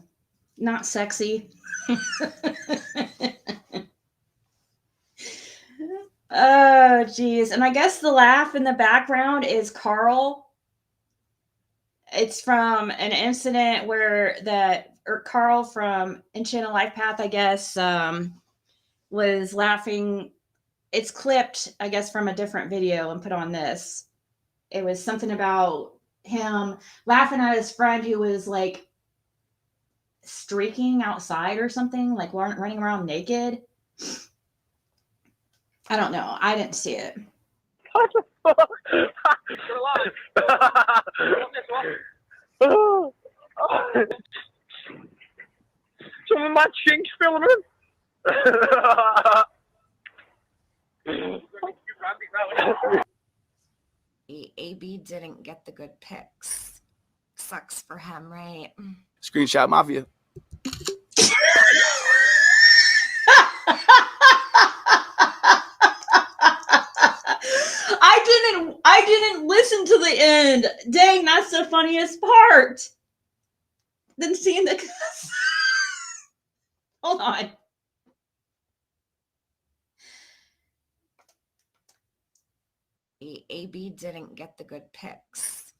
not sexy? Oh geez. And I guess the laugh in the background is Carl. It's from an incident where Carl from Enchanted Life Path, I guess, was laughing. It's clipped, I guess, from a different video and put on this. It was something about him laughing at his friend who was like streaking outside or something, like running around naked. I don't know. I didn't see it. What the fuck? Some of my chinks filling in. AB didn't get the good pics. Sucks for him, right? Screenshot Mafia. I didn't listen to the end. Dang, that's the funniest part. Then seeing the hold on. AB didn't get the good pics.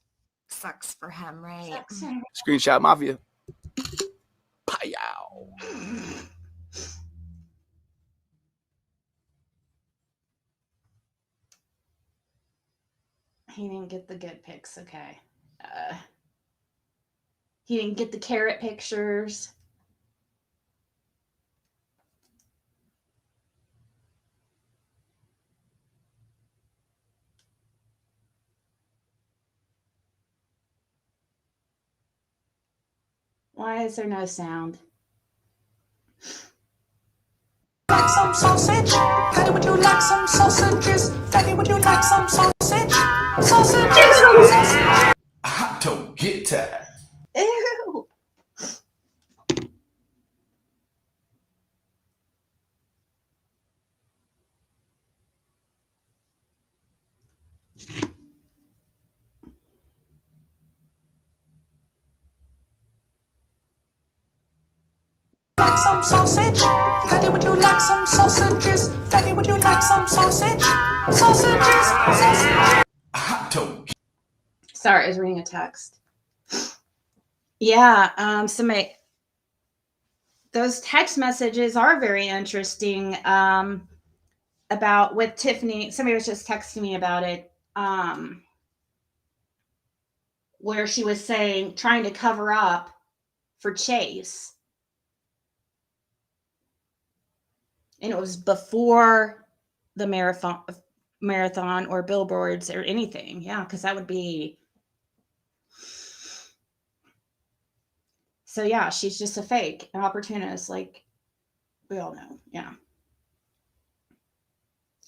Sucks for him, right? Screenshot Mafia. Pow. He didn't get the good pics. Okay. He didn't get the carrot pictures. Why is there no sound? Like some sausage? Daddy, would you like some sausages? Daddy, would you like some sausage? Sausages! Hot toe, get tired. Ew. Like some sausage? Daddy, would you like some sausages? Daddy, would you like some sausage? Sausages! Hot toe. Sorry, I was reading a text. Yeah, those text messages are very interesting. About with Tiffany, somebody was just texting me about it. Where she was saying, trying to cover up for Chase. And it was before the marathon or billboards or anything. Yeah, because that would be So yeah, she's just a fake, an opportunist, like we all know. Yeah.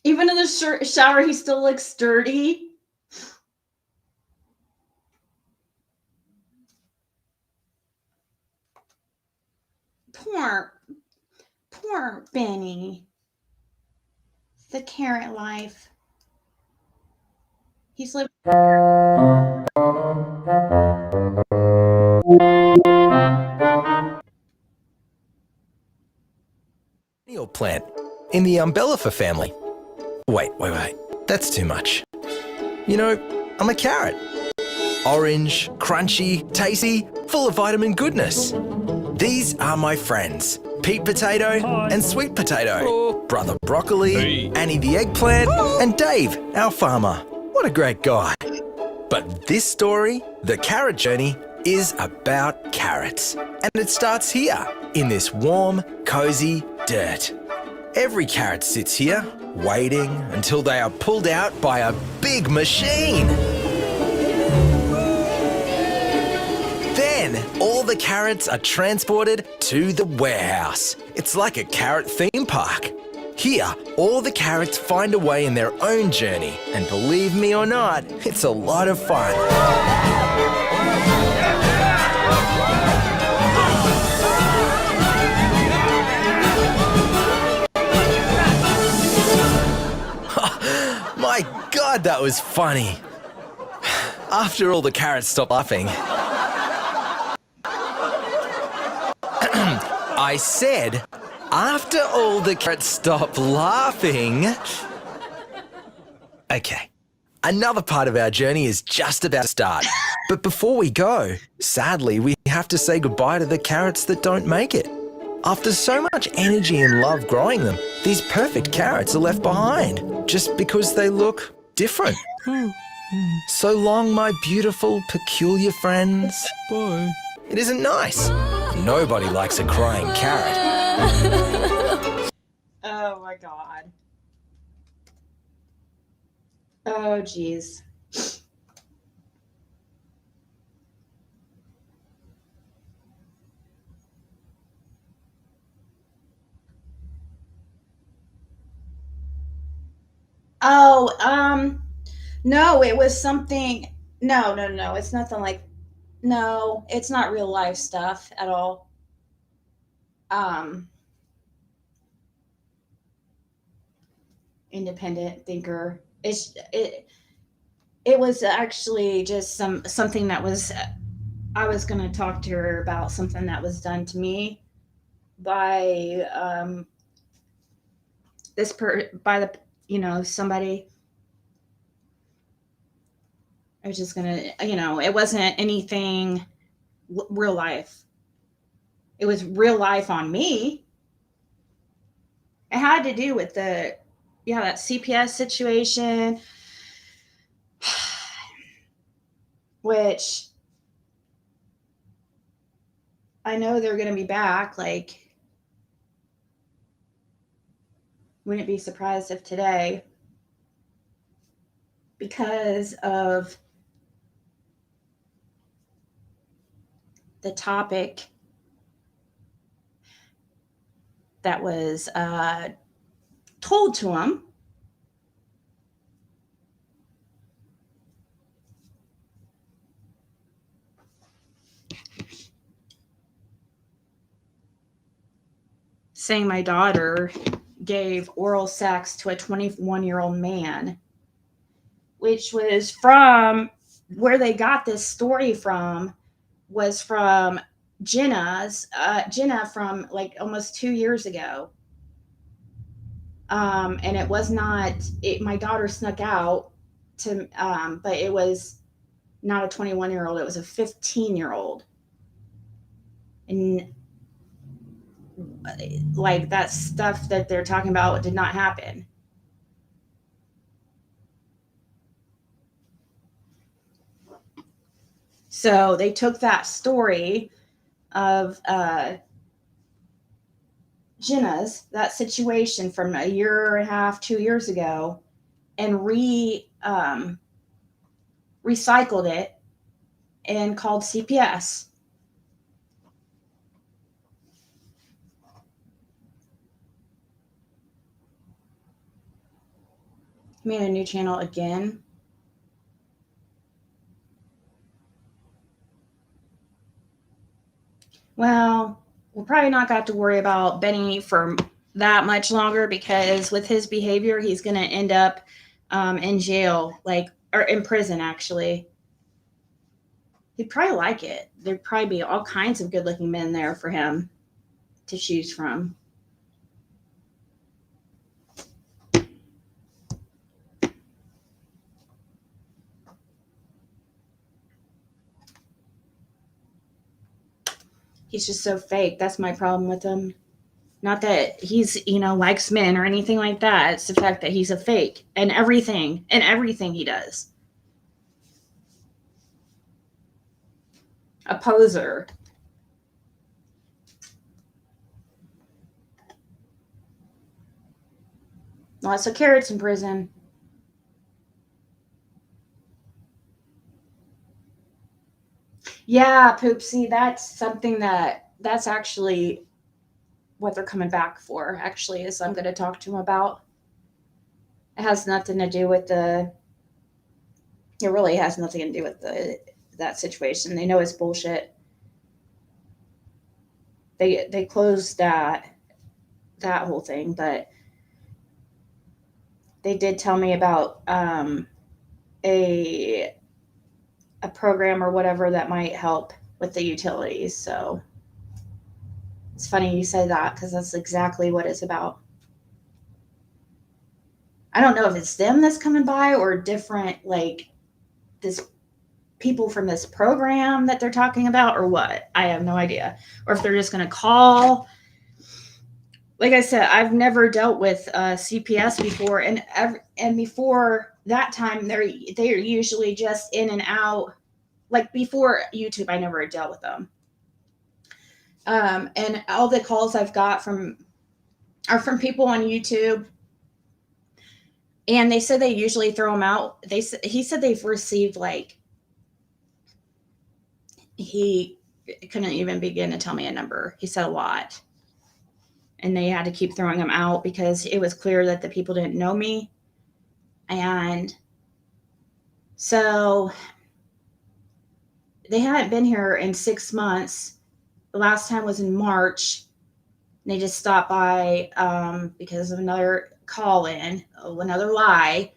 Even in the shower, he still looks sturdy. Poor Benny. The carrot life. He's living. Plant in the umbellifer family. Wait. That's too much. You know, I'm a carrot. Orange, crunchy, tasty, full of vitamin goodness. These are my friends, Pete Potato and Sweet Potato, Brother Broccoli, Annie the Eggplant, and Dave, our farmer. What a great guy. But this story, The Carrot Journey, is about carrots. And it starts here, in this warm, cozy dirt. Every carrot sits here, waiting until they are pulled out by a big machine. Then, all the carrots are transported to the warehouse. It's like a carrot theme park. Here, all the carrots find a way in their own journey. And believe me or not, it's a lot of fun. My God, that was funny. After all the carrots stopped laughing, I said, after all the carrots stopped laughing. Okay, another part of our journey is just about to start. But before we go, sadly, we have to say goodbye to the carrots that don't make it. After so much energy and love growing them, these perfect carrots are left behind just because they look different. So long, my beautiful, peculiar friends. Bye. It isn't nice. Nobody likes a crying carrot. Oh my God. Oh geez. Oh, no, it was something. No, it's nothing like. No, it's not real life stuff at all. Independent thinker. It was actually just something that was. I was going to talk to her about something that was done to me by somebody. I was just gonna, it wasn't anything real life. It was real life on me. It had to do with that CPS situation, which I know they're going to be back. Like, wouldn't be surprised if today, because of the topic that was told to him. Saying my daughter gave oral sex to a 21-year-old man, which was from where they got this story from, was from Jenna from like almost 2 years ago. And it was not, my daughter snuck out to, but it was not a 21-year-old, it was a 15-year-old. And like that stuff that they're talking about did not happen. So they took that story of Jenna's, that situation from a year and a half, 2 years ago, and recycled it and called CPS. He made a new channel again. Well, we're probably not going to have to worry about Benny for that much longer, because with his behavior, he's going to end up in jail, or in prison, actually. He'd probably like it. There'd probably be all kinds of good-looking men there for him to choose from. He's just so fake. That's my problem with him. Not that he's, likes men or anything like that. It's the fact that he's a fake in everything he does. A poser. Lots of carrots in prison. Yeah, Poopsie, that's something that's actually what they're coming back for, actually, is I'm going to talk to him about. It has nothing to do with it really has nothing to do with that situation. They know it's bullshit. They closed that whole thing, but they did tell me about a program or whatever that might help with the utilities. So it's funny you say that, because that's exactly what it's about. I don't know if it's them that's coming by or different, this people from this program that they're talking about, or what. I have no idea. Or if they're just going to call. Like I said, I've never dealt with CPS before, and before that time, they're usually just in and out. Like before YouTube, I never dealt with them. And all the calls I've got are from people on YouTube, and they said they usually throw them out. He said they've received he couldn't even begin to tell me a number. He said a lot. And they had to keep throwing them out because it was clear that the people didn't know me. And so they hadn't been here in 6 months. The last time was in March. They just stopped by because of another call-in, another lie.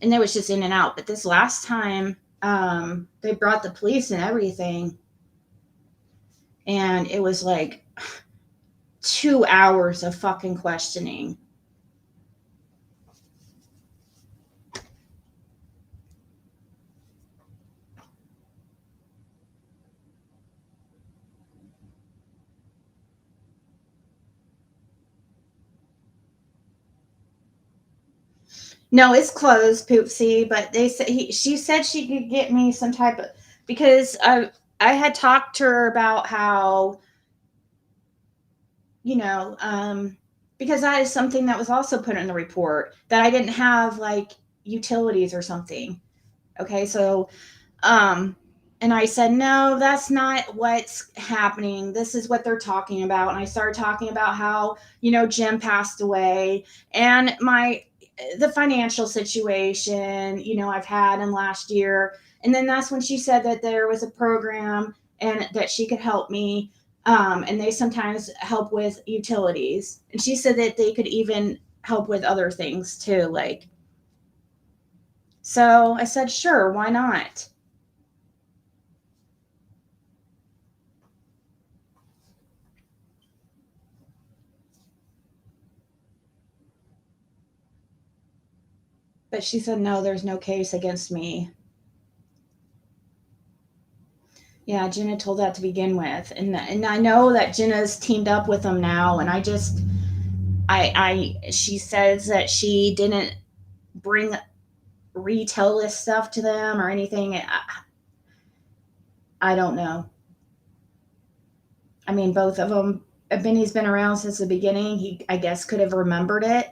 And they was just in and out. But this last time, they brought the police and everything. And it was 2 hours of fucking questioning. No, it's closed, Poopsie, but she said she could get me some type of, because I had talked to her about how, because that is something that was also put in the report, that I didn't have utilities or something. Okay, so, and I said, no, that's not what's happening. This is what they're talking about. And I started talking about how, Jim passed away, and the financial situation, I've had in last year. And then that's when she said that there was a program and that she could help me. And they sometimes help with utilities. And she said that they could even help with other things too. So I said, sure, why not? But she said, no, there's no case against me. Yeah, Jenna told that to begin with. And I know that Jenna's teamed up with them now. And she says that she didn't retell this stuff to them or anything. I don't know. I mean, both of them, Benny's been around since the beginning. He, I guess, could have remembered it.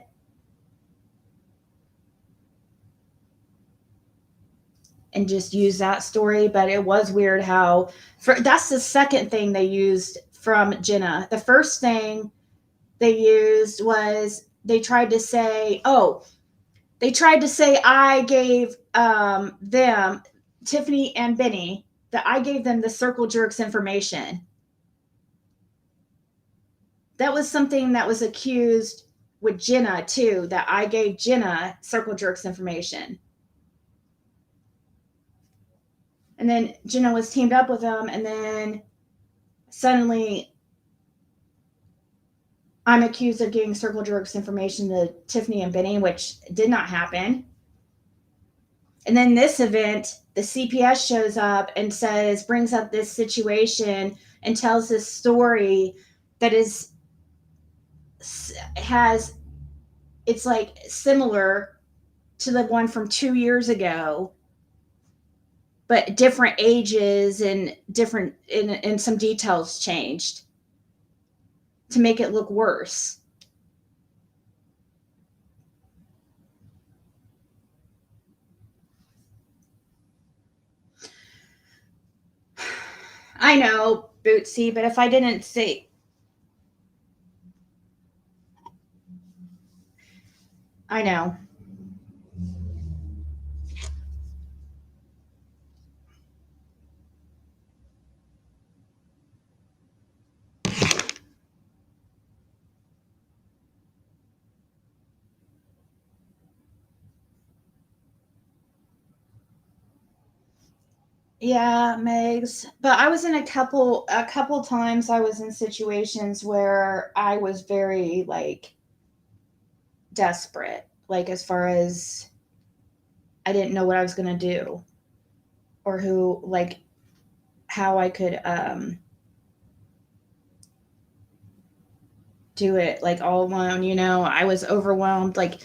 And just use that story. But it was weird how, that's the second thing they used from Jenna. The first thing they used was they tried to say, they tried to say I gave them, Tiffany and Benny, that I gave them the Circle Jerks information. That was something that was accused with Jenna too, that I gave Jenna Circle Jerks information. And then Jenna was teamed up with them, and then suddenly I'm accused of giving Circle Jerks information to Tiffany and Benny, which did not happen. And then this event, the CPS shows up and brings up this situation and tells this story that it's like similar to the one from 2 years ago, but different ages and different, and some details changed to make it look worse. I know, Bootsy, but if I didn't say, I know. Yeah, Megs. But I was in a couple times I was in situations where I was very like desperate, like as far as I didn't know what I was going to do or how I could do it like all alone, I was overwhelmed, like,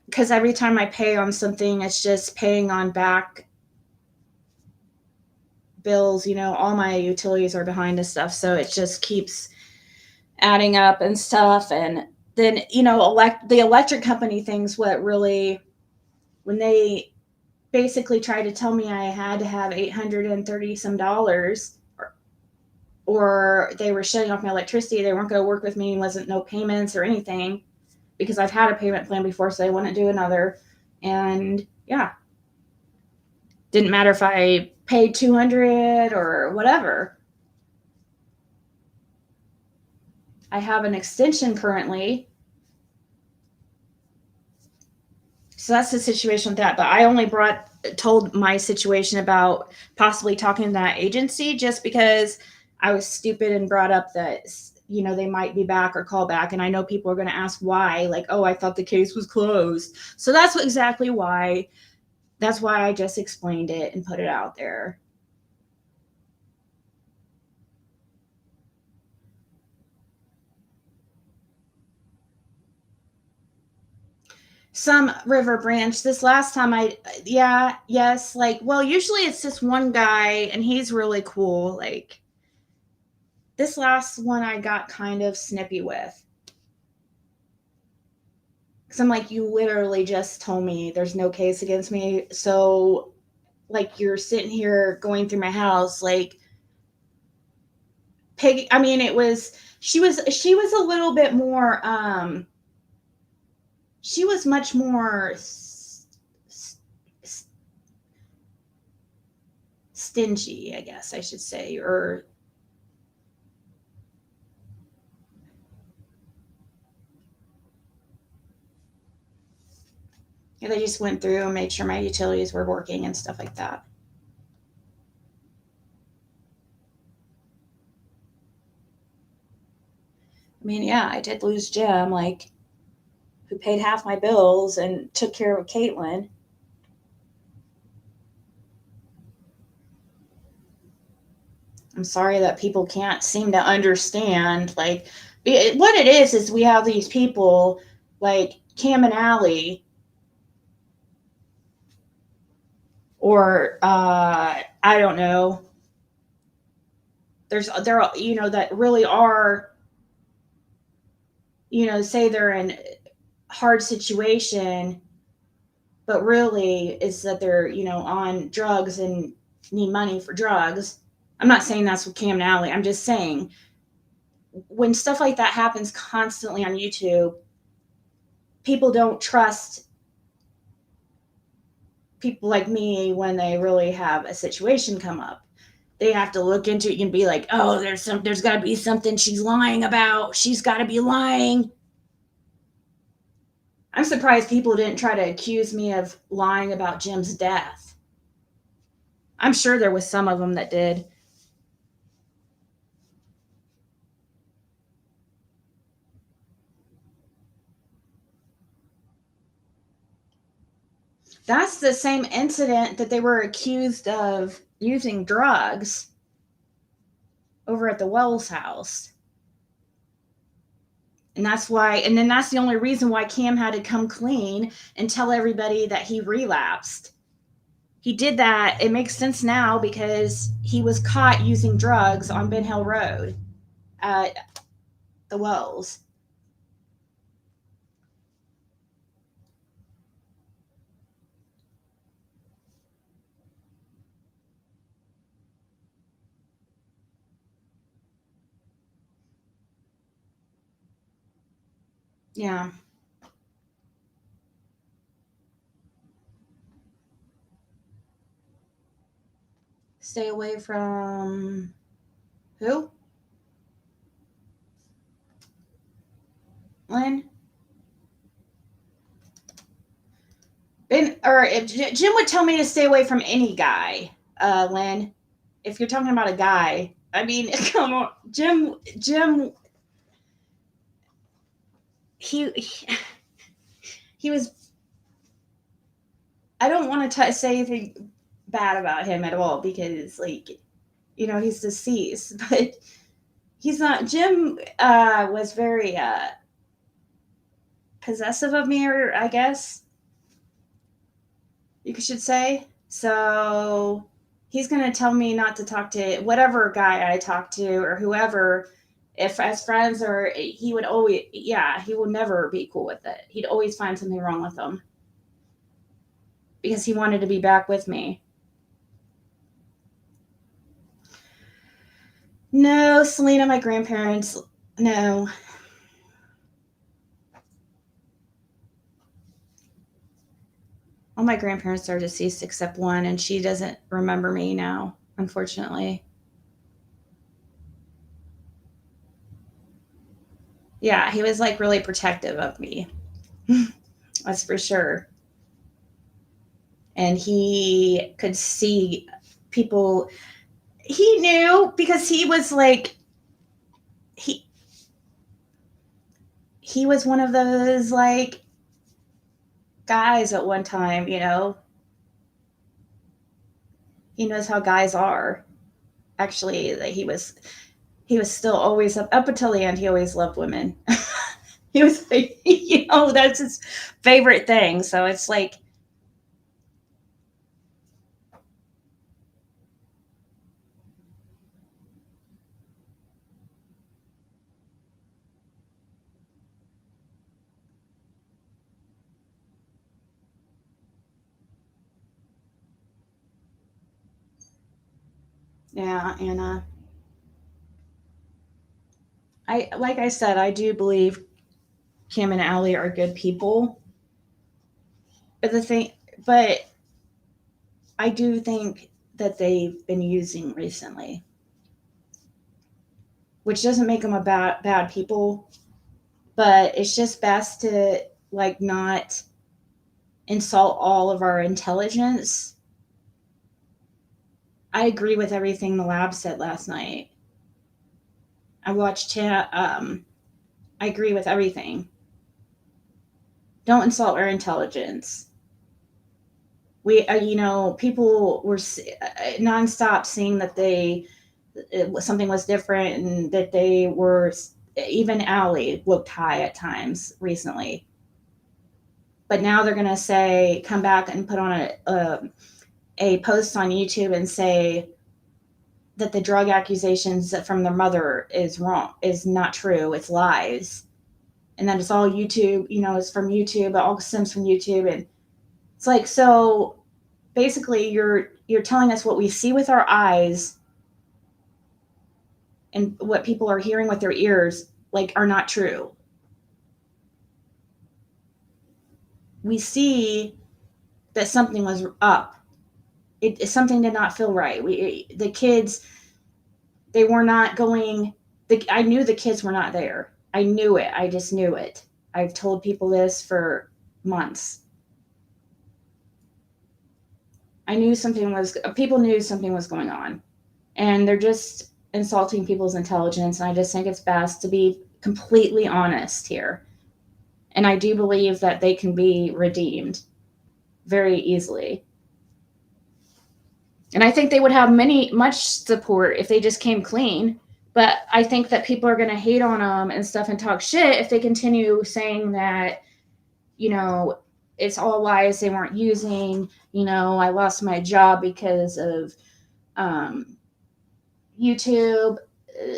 because every time I pay on something, it's just paying on back bills, all my utilities are behind and stuff, so it just keeps adding up and stuff. And then the electric company things, what really, when they basically tried to tell me I had to have $830 some dollars, or they were shutting off my electricity, they weren't going to work with me, wasn't no payments or anything, because I've had a payment plan before, so they wouldn't do another. And yeah, didn't matter if I paid $200 or whatever. I have an extension currently, so that's the situation with that. But I only told my situation about possibly talking to that agency just because I was stupid and brought up that they might be back or call back, and I know people are going to ask why, like, oh, I thought the case was closed. So that's exactly why. That's why I just explained it and put it out there. Some River Branch. This last time yes, like, well, usually it's just one guy and he's really cool. Like, this last one I got kind of snippy with. Because I'm like, you literally just told me there's no case against me. So, like, you're sitting here going through my house, like, Peggy. I mean, she was a little bit more, she was much more stingy, I guess I should say, or they just went through and made sure my utilities were working and stuff like that. I mean, yeah, I did lose Jim, like, who paid half my bills and took care of Caitlin. I'm sorry that people can't seem to understand. Like, what it is we have these people like Cam and Allie, or I don't know. There are, that really are, say they're in hard situation, but really is that they're, on drugs and need money for drugs. I'm not saying that's with Cam and Allie. I'm just saying when stuff like that happens constantly on YouTube, people don't trust people like me, when they really have a situation come up, they have to look into it and be like, oh, there's got to be something she's lying about. She's got to be lying. I'm surprised people didn't try to accuse me of lying about Jim's death. I'm sure there was some of them that did. That's the same incident that they were accused of using drugs over at the Wells house. And that's why, and then that's the only reason why Cam had to come clean and tell everybody that he relapsed. He did that. It makes sense now because he was caught using drugs on Ben Hill Road at the Wells. Yeah. Stay away from who? Lynn? Or if Jim would tell me to stay away from any guy, Lynn. If you're talking about a guy, I mean, come on, Jim. He was. I don't want to say anything bad about him at all because, like, you know, he's deceased, but he's not. Jim was very possessive of me, or I guess you should say. So he's going to tell me not to talk to whatever guy I talk to or whoever, if as friends, or he would always, he will never be cool with it. He'd always find something wrong with them because he wanted to be back with me. No, Selena, my grandparents, no. All my grandparents are deceased except one, and she doesn't remember me now, unfortunately. Yeah, he was like really protective of me. That's for sure. And he could see people. He knew because he was like, he was one of those like guys at one time, you know. He knows how guys are. Actually, that he was still always up until the end. He always loved women. He was, you know, that's his favorite thing. So it's like, yeah, and like I said, I do believe Kim and Allie are good people. But I do think that they've been using recently, which doesn't make them a bad people, but it's just best to like not insult all of our intelligence. I agree with everything the lab said last night. I watched him. I agree with everything. Don't insult our intelligence. We, you know, people were nonstop saying that something was different and that they were, even Allie looked high at times recently. But now they're going to come back and put on a post on YouTube and say that the drug accusations from their mother is wrong, is not true, it's lies. And that it's all YouTube, you know, it's from YouTube, it all stems from YouTube. And it's like, so basically you're telling us what we see with our eyes and what people are hearing with their ears, like, are not true. We see that something was up. Something did not feel right. The kids, they were not going. I knew the kids were not there. I knew it. I just knew it. I've told people this for months. I knew people knew something was going on, and they're just insulting people's intelligence. And I just think it's best to be completely honest here. And I do believe that they can be redeemed very easily. And I think they would have much support if they just came clean. But I think that people are going to hate on them and stuff and talk shit if they continue saying that, it's all lies, they weren't using, I lost my job because of YouTube.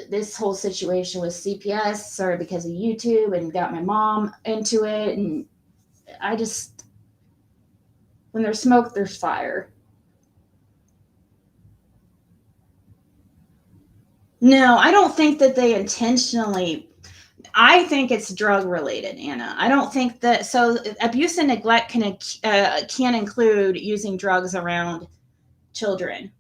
This whole situation with CPS started because of YouTube and got my mom into it. And when there's smoke, there's fire. No, I don't think that they intentionally. I think it's drug related, Anna. I don't think that. So abuse and neglect can include using drugs around children.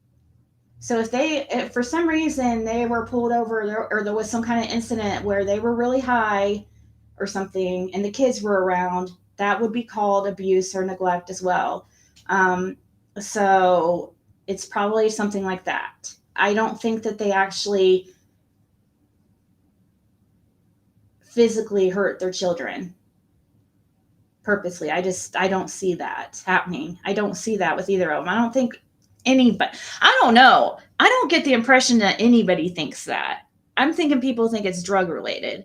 So if for some reason they were pulled over or there was some kind of incident where they were really high or something and the kids were around, that would be called abuse or neglect as well. So it's probably something like that. I don't think that they actually physically hurt their children purposely. I don't see that happening. I don't see that with either of them. I don't think anybody, I don't know. I don't get the impression that anybody thinks that. I'm thinking people think it's drug related.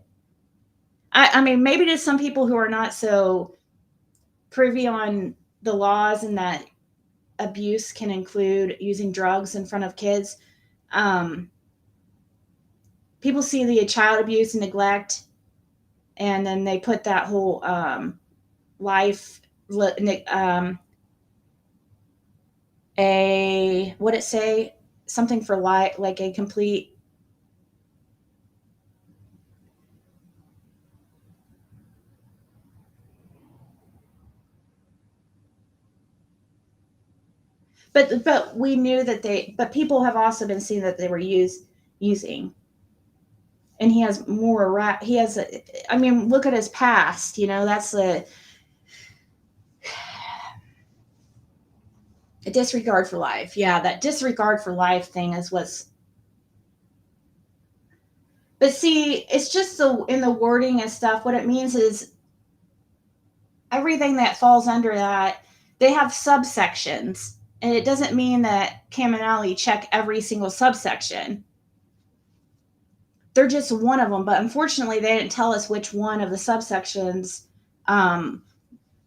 I mean, maybe to some people who are not so privy on the laws and that abuse can include using drugs in front of kids. People see the child abuse and neglect, and then they put that whole what it say? Something for life, like a complete. But we knew that but people have also been seeing that they were using. And he has more, I mean, look at his past, that's a disregard for life. Yeah, that disregard for life thing is but see, it's just in the wording and stuff, what it means is everything that falls under that, they have subsections. And it doesn't mean that Cam and Allie check every single subsection. They're just one of them, but unfortunately, they didn't tell us which one of the subsections.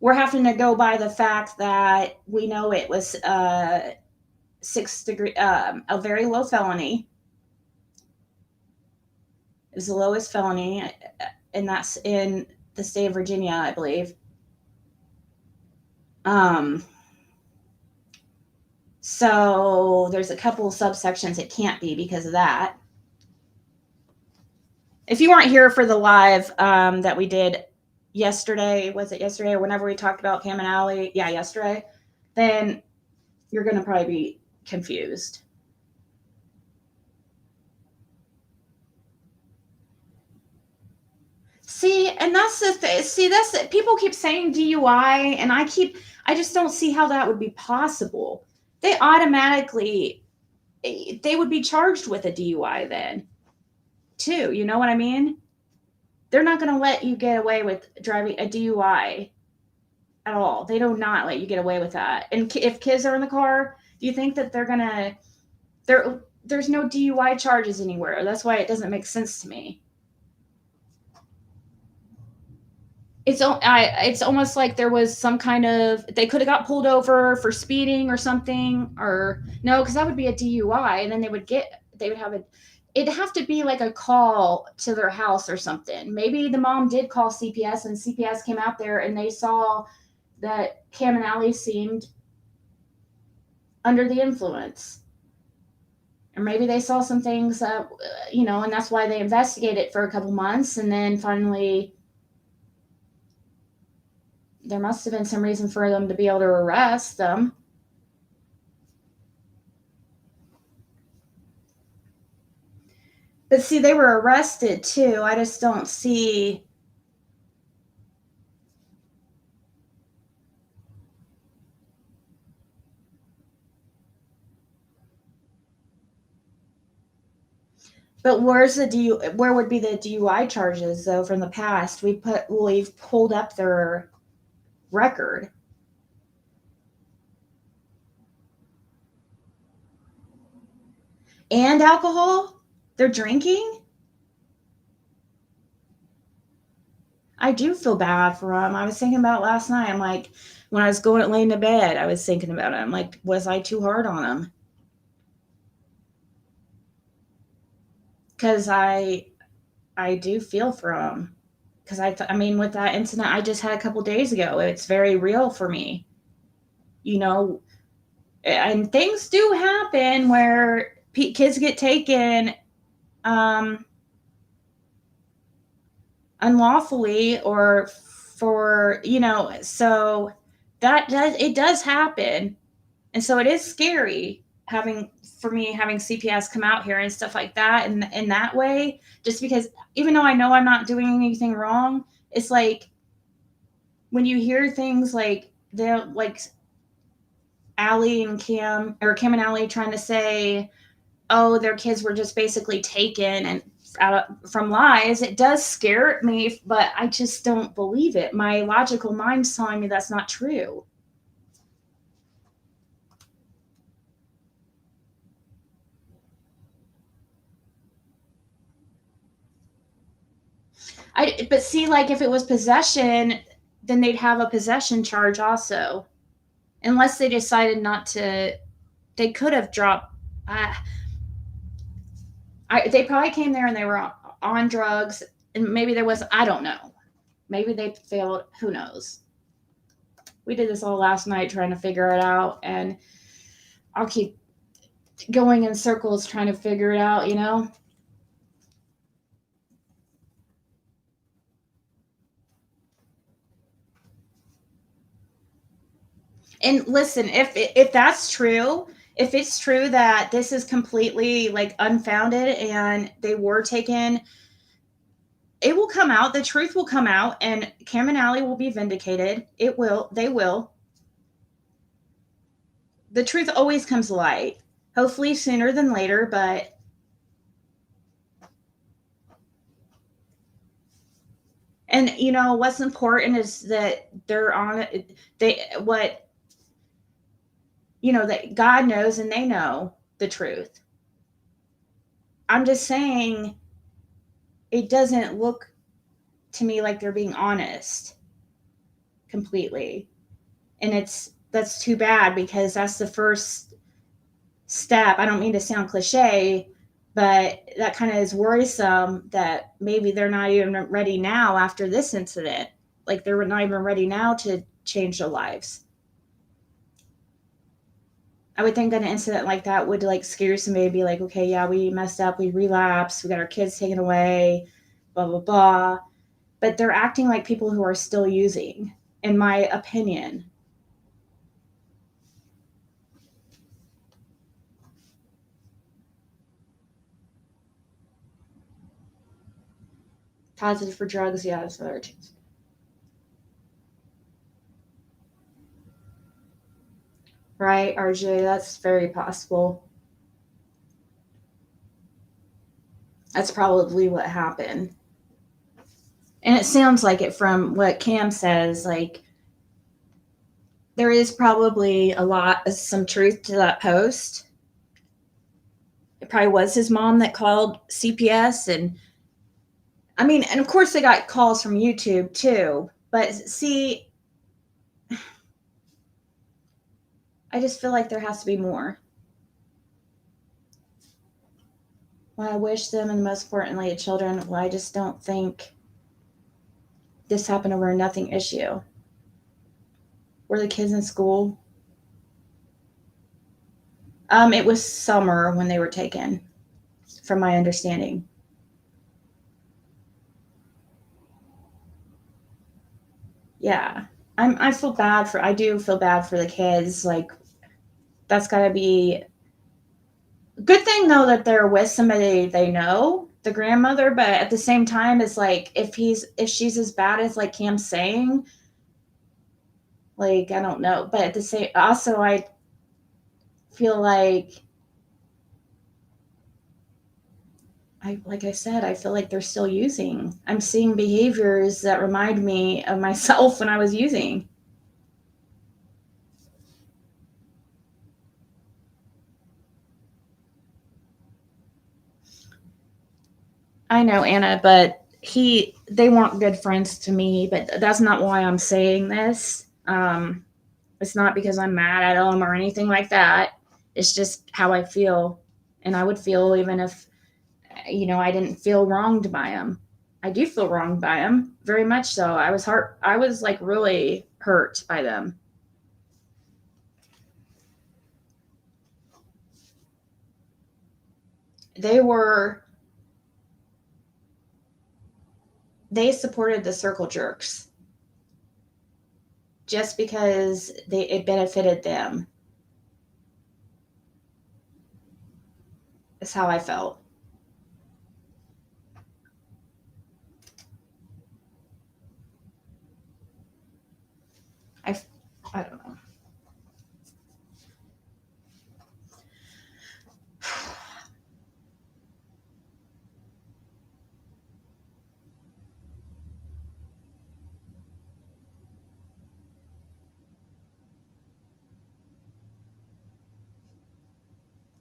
We're having to go by the fact that we know it was 6th degree, a very low felony. It was the lowest felony, and that's in the state of Virginia, I believe. So there's a couple of subsections it can't be because of that. If you weren't here for the live that we did yesterday, was it yesterday or whenever we talked about Cam and Allie? Yeah, yesterday. Then you're going to probably be confused. See, and that's the thing. See, people keep saying DUI, and I just don't see how that would be possible. They would be charged with a DUI then, too. You know what I mean? They're not going to let you get away with driving a DUI at all. They do not let you get away with that. And if kids are in the car, do you think that they're going to, there's no DUI charges anywhere. That's why it doesn't make sense to me. It's almost like there was some kind of, they could have got pulled over for speeding or something, or no, because that would be a DUI, and then it'd have to be like a call to their house or something. Maybe the mom did call CPS, and CPS came out there and they saw that Cam and Allie seemed under the influence. Or maybe they saw some things, and that's why they investigated for a couple months, and then finally there must have been some reason for them to be able to arrest them. But see, they were arrested too. I just don't see. But where would be the DUI charges though from the past? We've pulled up their record. And alcohol? They're drinking? I do feel bad for them. I was thinking about it last night. I'm like, when I was laying to bed, I was thinking about it. I'm like, was I too hard on them? Because I do feel for them. Because I mean, with that incident I just had a couple days ago, it's very real for me. You know, and things do happen where kids get taken unlawfully or for, you know, so it does happen. And so it is scary having CPS come out here and stuff like that, and in that way, just because even though I know I'm not doing anything wrong, it's like when you hear things like Allie and Cam, or Cam and Allie trying to say, oh, their kids were just basically taken and from lies, it does scare me, but I just don't believe it. My logical mind's telling me that's not true. But see, like if it was possession, then they'd have a possession charge also. Unless they decided not to, they could have dropped. They probably came there and they were on drugs, and maybe there was, I don't know. Maybe they failed. Who knows? We did this all last night trying to figure it out, and I'll keep going in circles trying to figure it out, you know? And listen, if that's true, if it's true that this is completely like unfounded and they were taken, it will come out. The truth will come out, and Cam and Allie will be vindicated. It will. They will. The truth always comes to light. Hopefully sooner than later, but and you know what's important is that they're on it. That God knows and they know the truth. I'm just saying it doesn't look to me like they're being honest completely. And that's too bad, because that's the first step. I don't mean to sound cliche, but that kind of is worrisome that maybe they're not even ready now after this incident. Like they're not even ready now to change their lives. I would think that an incident like that would like scare somebody, be like, okay, yeah, we messed up, we relapsed, we got our kids taken away, blah, blah, blah. But they're acting like people who are still using, in my opinion. Positive for drugs, yeah, that's another chance. Right, RJ, that's very possible. That's probably what happened. And it sounds like it from what Cam says, like there is probably some truth to that post. It probably was his mom that called CPS, and I mean, and of course they got calls from YouTube too, but see, I just feel like there has to be more. Well, I wish them, and most importantly, the children, well, I just don't think this happened over a nothing issue. Were the kids in school? It was summer when they were taken, from my understanding. Yeah. I do feel bad for the kids. Like, that's gotta be good thing though that they're with somebody they know, the grandmother, but at the same time, it's like if she's as bad as like Cam's saying, like, I don't know. But at the same also I feel like like I said, I feel like they're still using. I'm seeing behaviors that remind me of myself when I was using. I know, Anna, but they weren't good friends to me, but that's not why I'm saying this. It's not because I'm mad at them or anything like that. It's just how I feel. And I would feel even if, I didn't feel wronged by them. I do feel wronged by them, very much so. I was like really hurt by them. They supported the circle jerks just because it benefited them. That's how I felt. I don't know.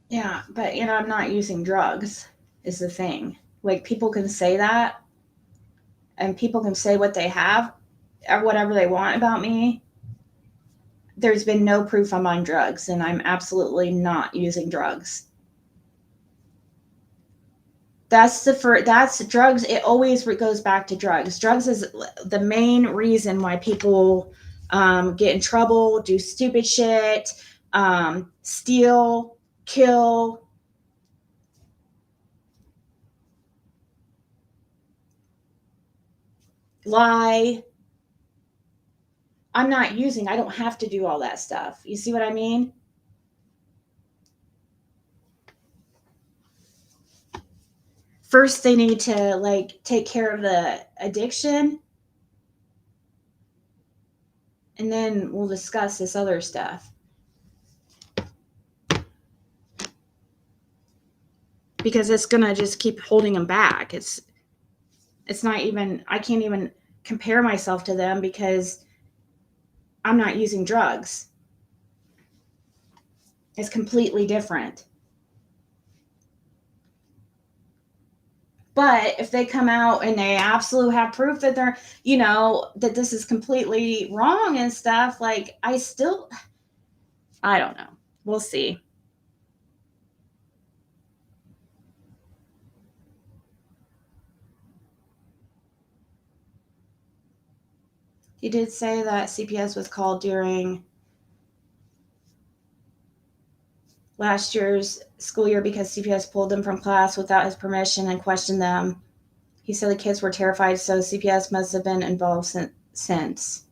Yeah, but I'm not using drugs is the thing. Like, people can say that, and people can say what they have or whatever they want about me. There's been no proof I'm on drugs, and I'm absolutely not using drugs. That's drugs. It always goes back to drugs. Drugs is the main reason why people get in trouble, do stupid shit, steal, kill. Lie. I'm not using, I don't have to do all that stuff. You see what I mean? First, they need to like take care of the addiction, and then we'll discuss this other stuff. Because it's gonna just keep holding them back. It's not even, I can't even compare myself to them because I'm not using drugs. It's completely different. But if they come out and they absolutely have proof that they're, that this is completely wrong and stuff, like, I don't know. We'll see. He did say that CPS was called during last year's school year because CPS pulled them from class without his permission and questioned them. He said the kids were terrified, so CPS must have been involved since.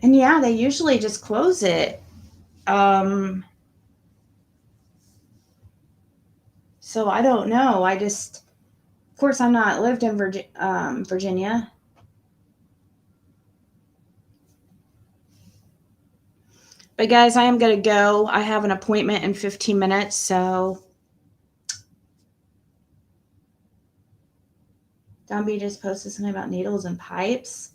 And yeah, they usually just close it. So I don't know. Of course, I'm not lived in Virginia. But guys, I am going to go. I have an appointment in 15 minutes, so Don B just posted something about needles and pipes.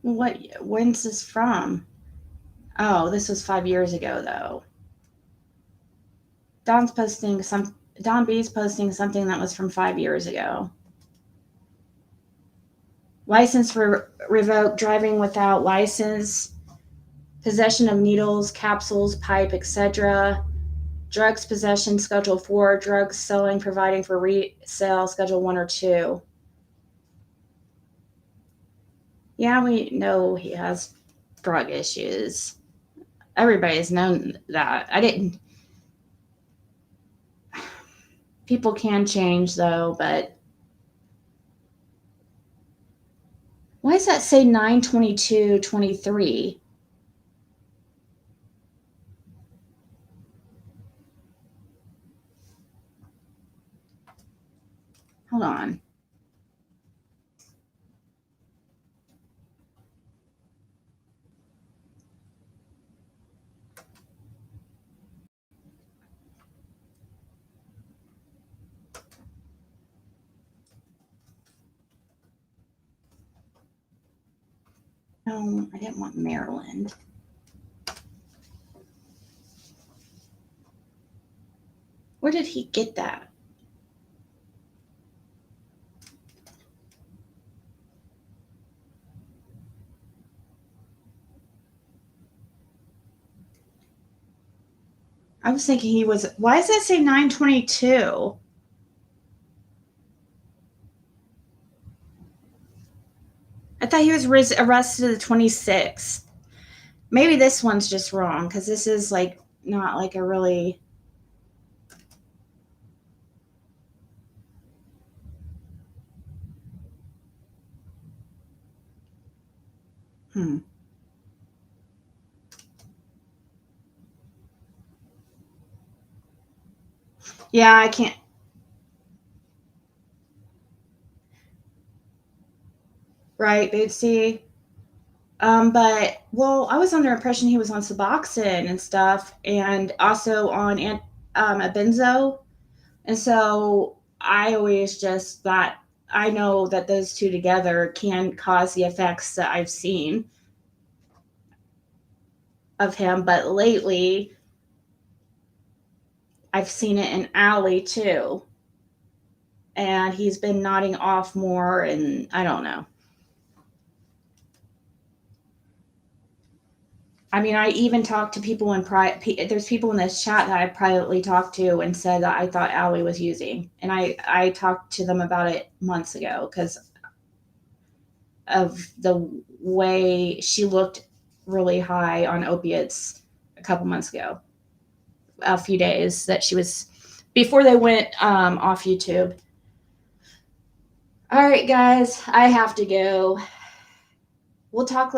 When's this from? Oh, this was 5 years ago, though. Don's posting Don B's posting something that was from 5 years ago. License for revoked, driving without license, possession of needles, capsules, pipe, etc. Drugs possession, Schedule 4. Drugs selling, providing for resale, Schedule 1 or 2. Yeah, we know he has drug issues. Everybody's known that. People can change, though, but why does that say 9/22/23? Hold on. No, I didn't want Maryland. Where did he get that? I was thinking he was. Why does that say 9/22? I thought he was arrested the 26th. Maybe this one's just wrong because this is like not like a really. Yeah, I can't. Right, Bootsy. But I was under the impression he was on Suboxone and stuff, and also on a benzo, and so I always just thought I know that those two together can cause the effects that I've seen of him, but lately I've seen it in Allie too, and he's been nodding off more, and I don't know. I mean, I even talked to people in there's people in this chat that I privately talked to and said that I thought Allie was using. And I talked to them about it months ago because of the way she looked really high on opiates a couple months ago. A few days that she was, before they went off YouTube. All right, guys, I have to go. We'll talk later.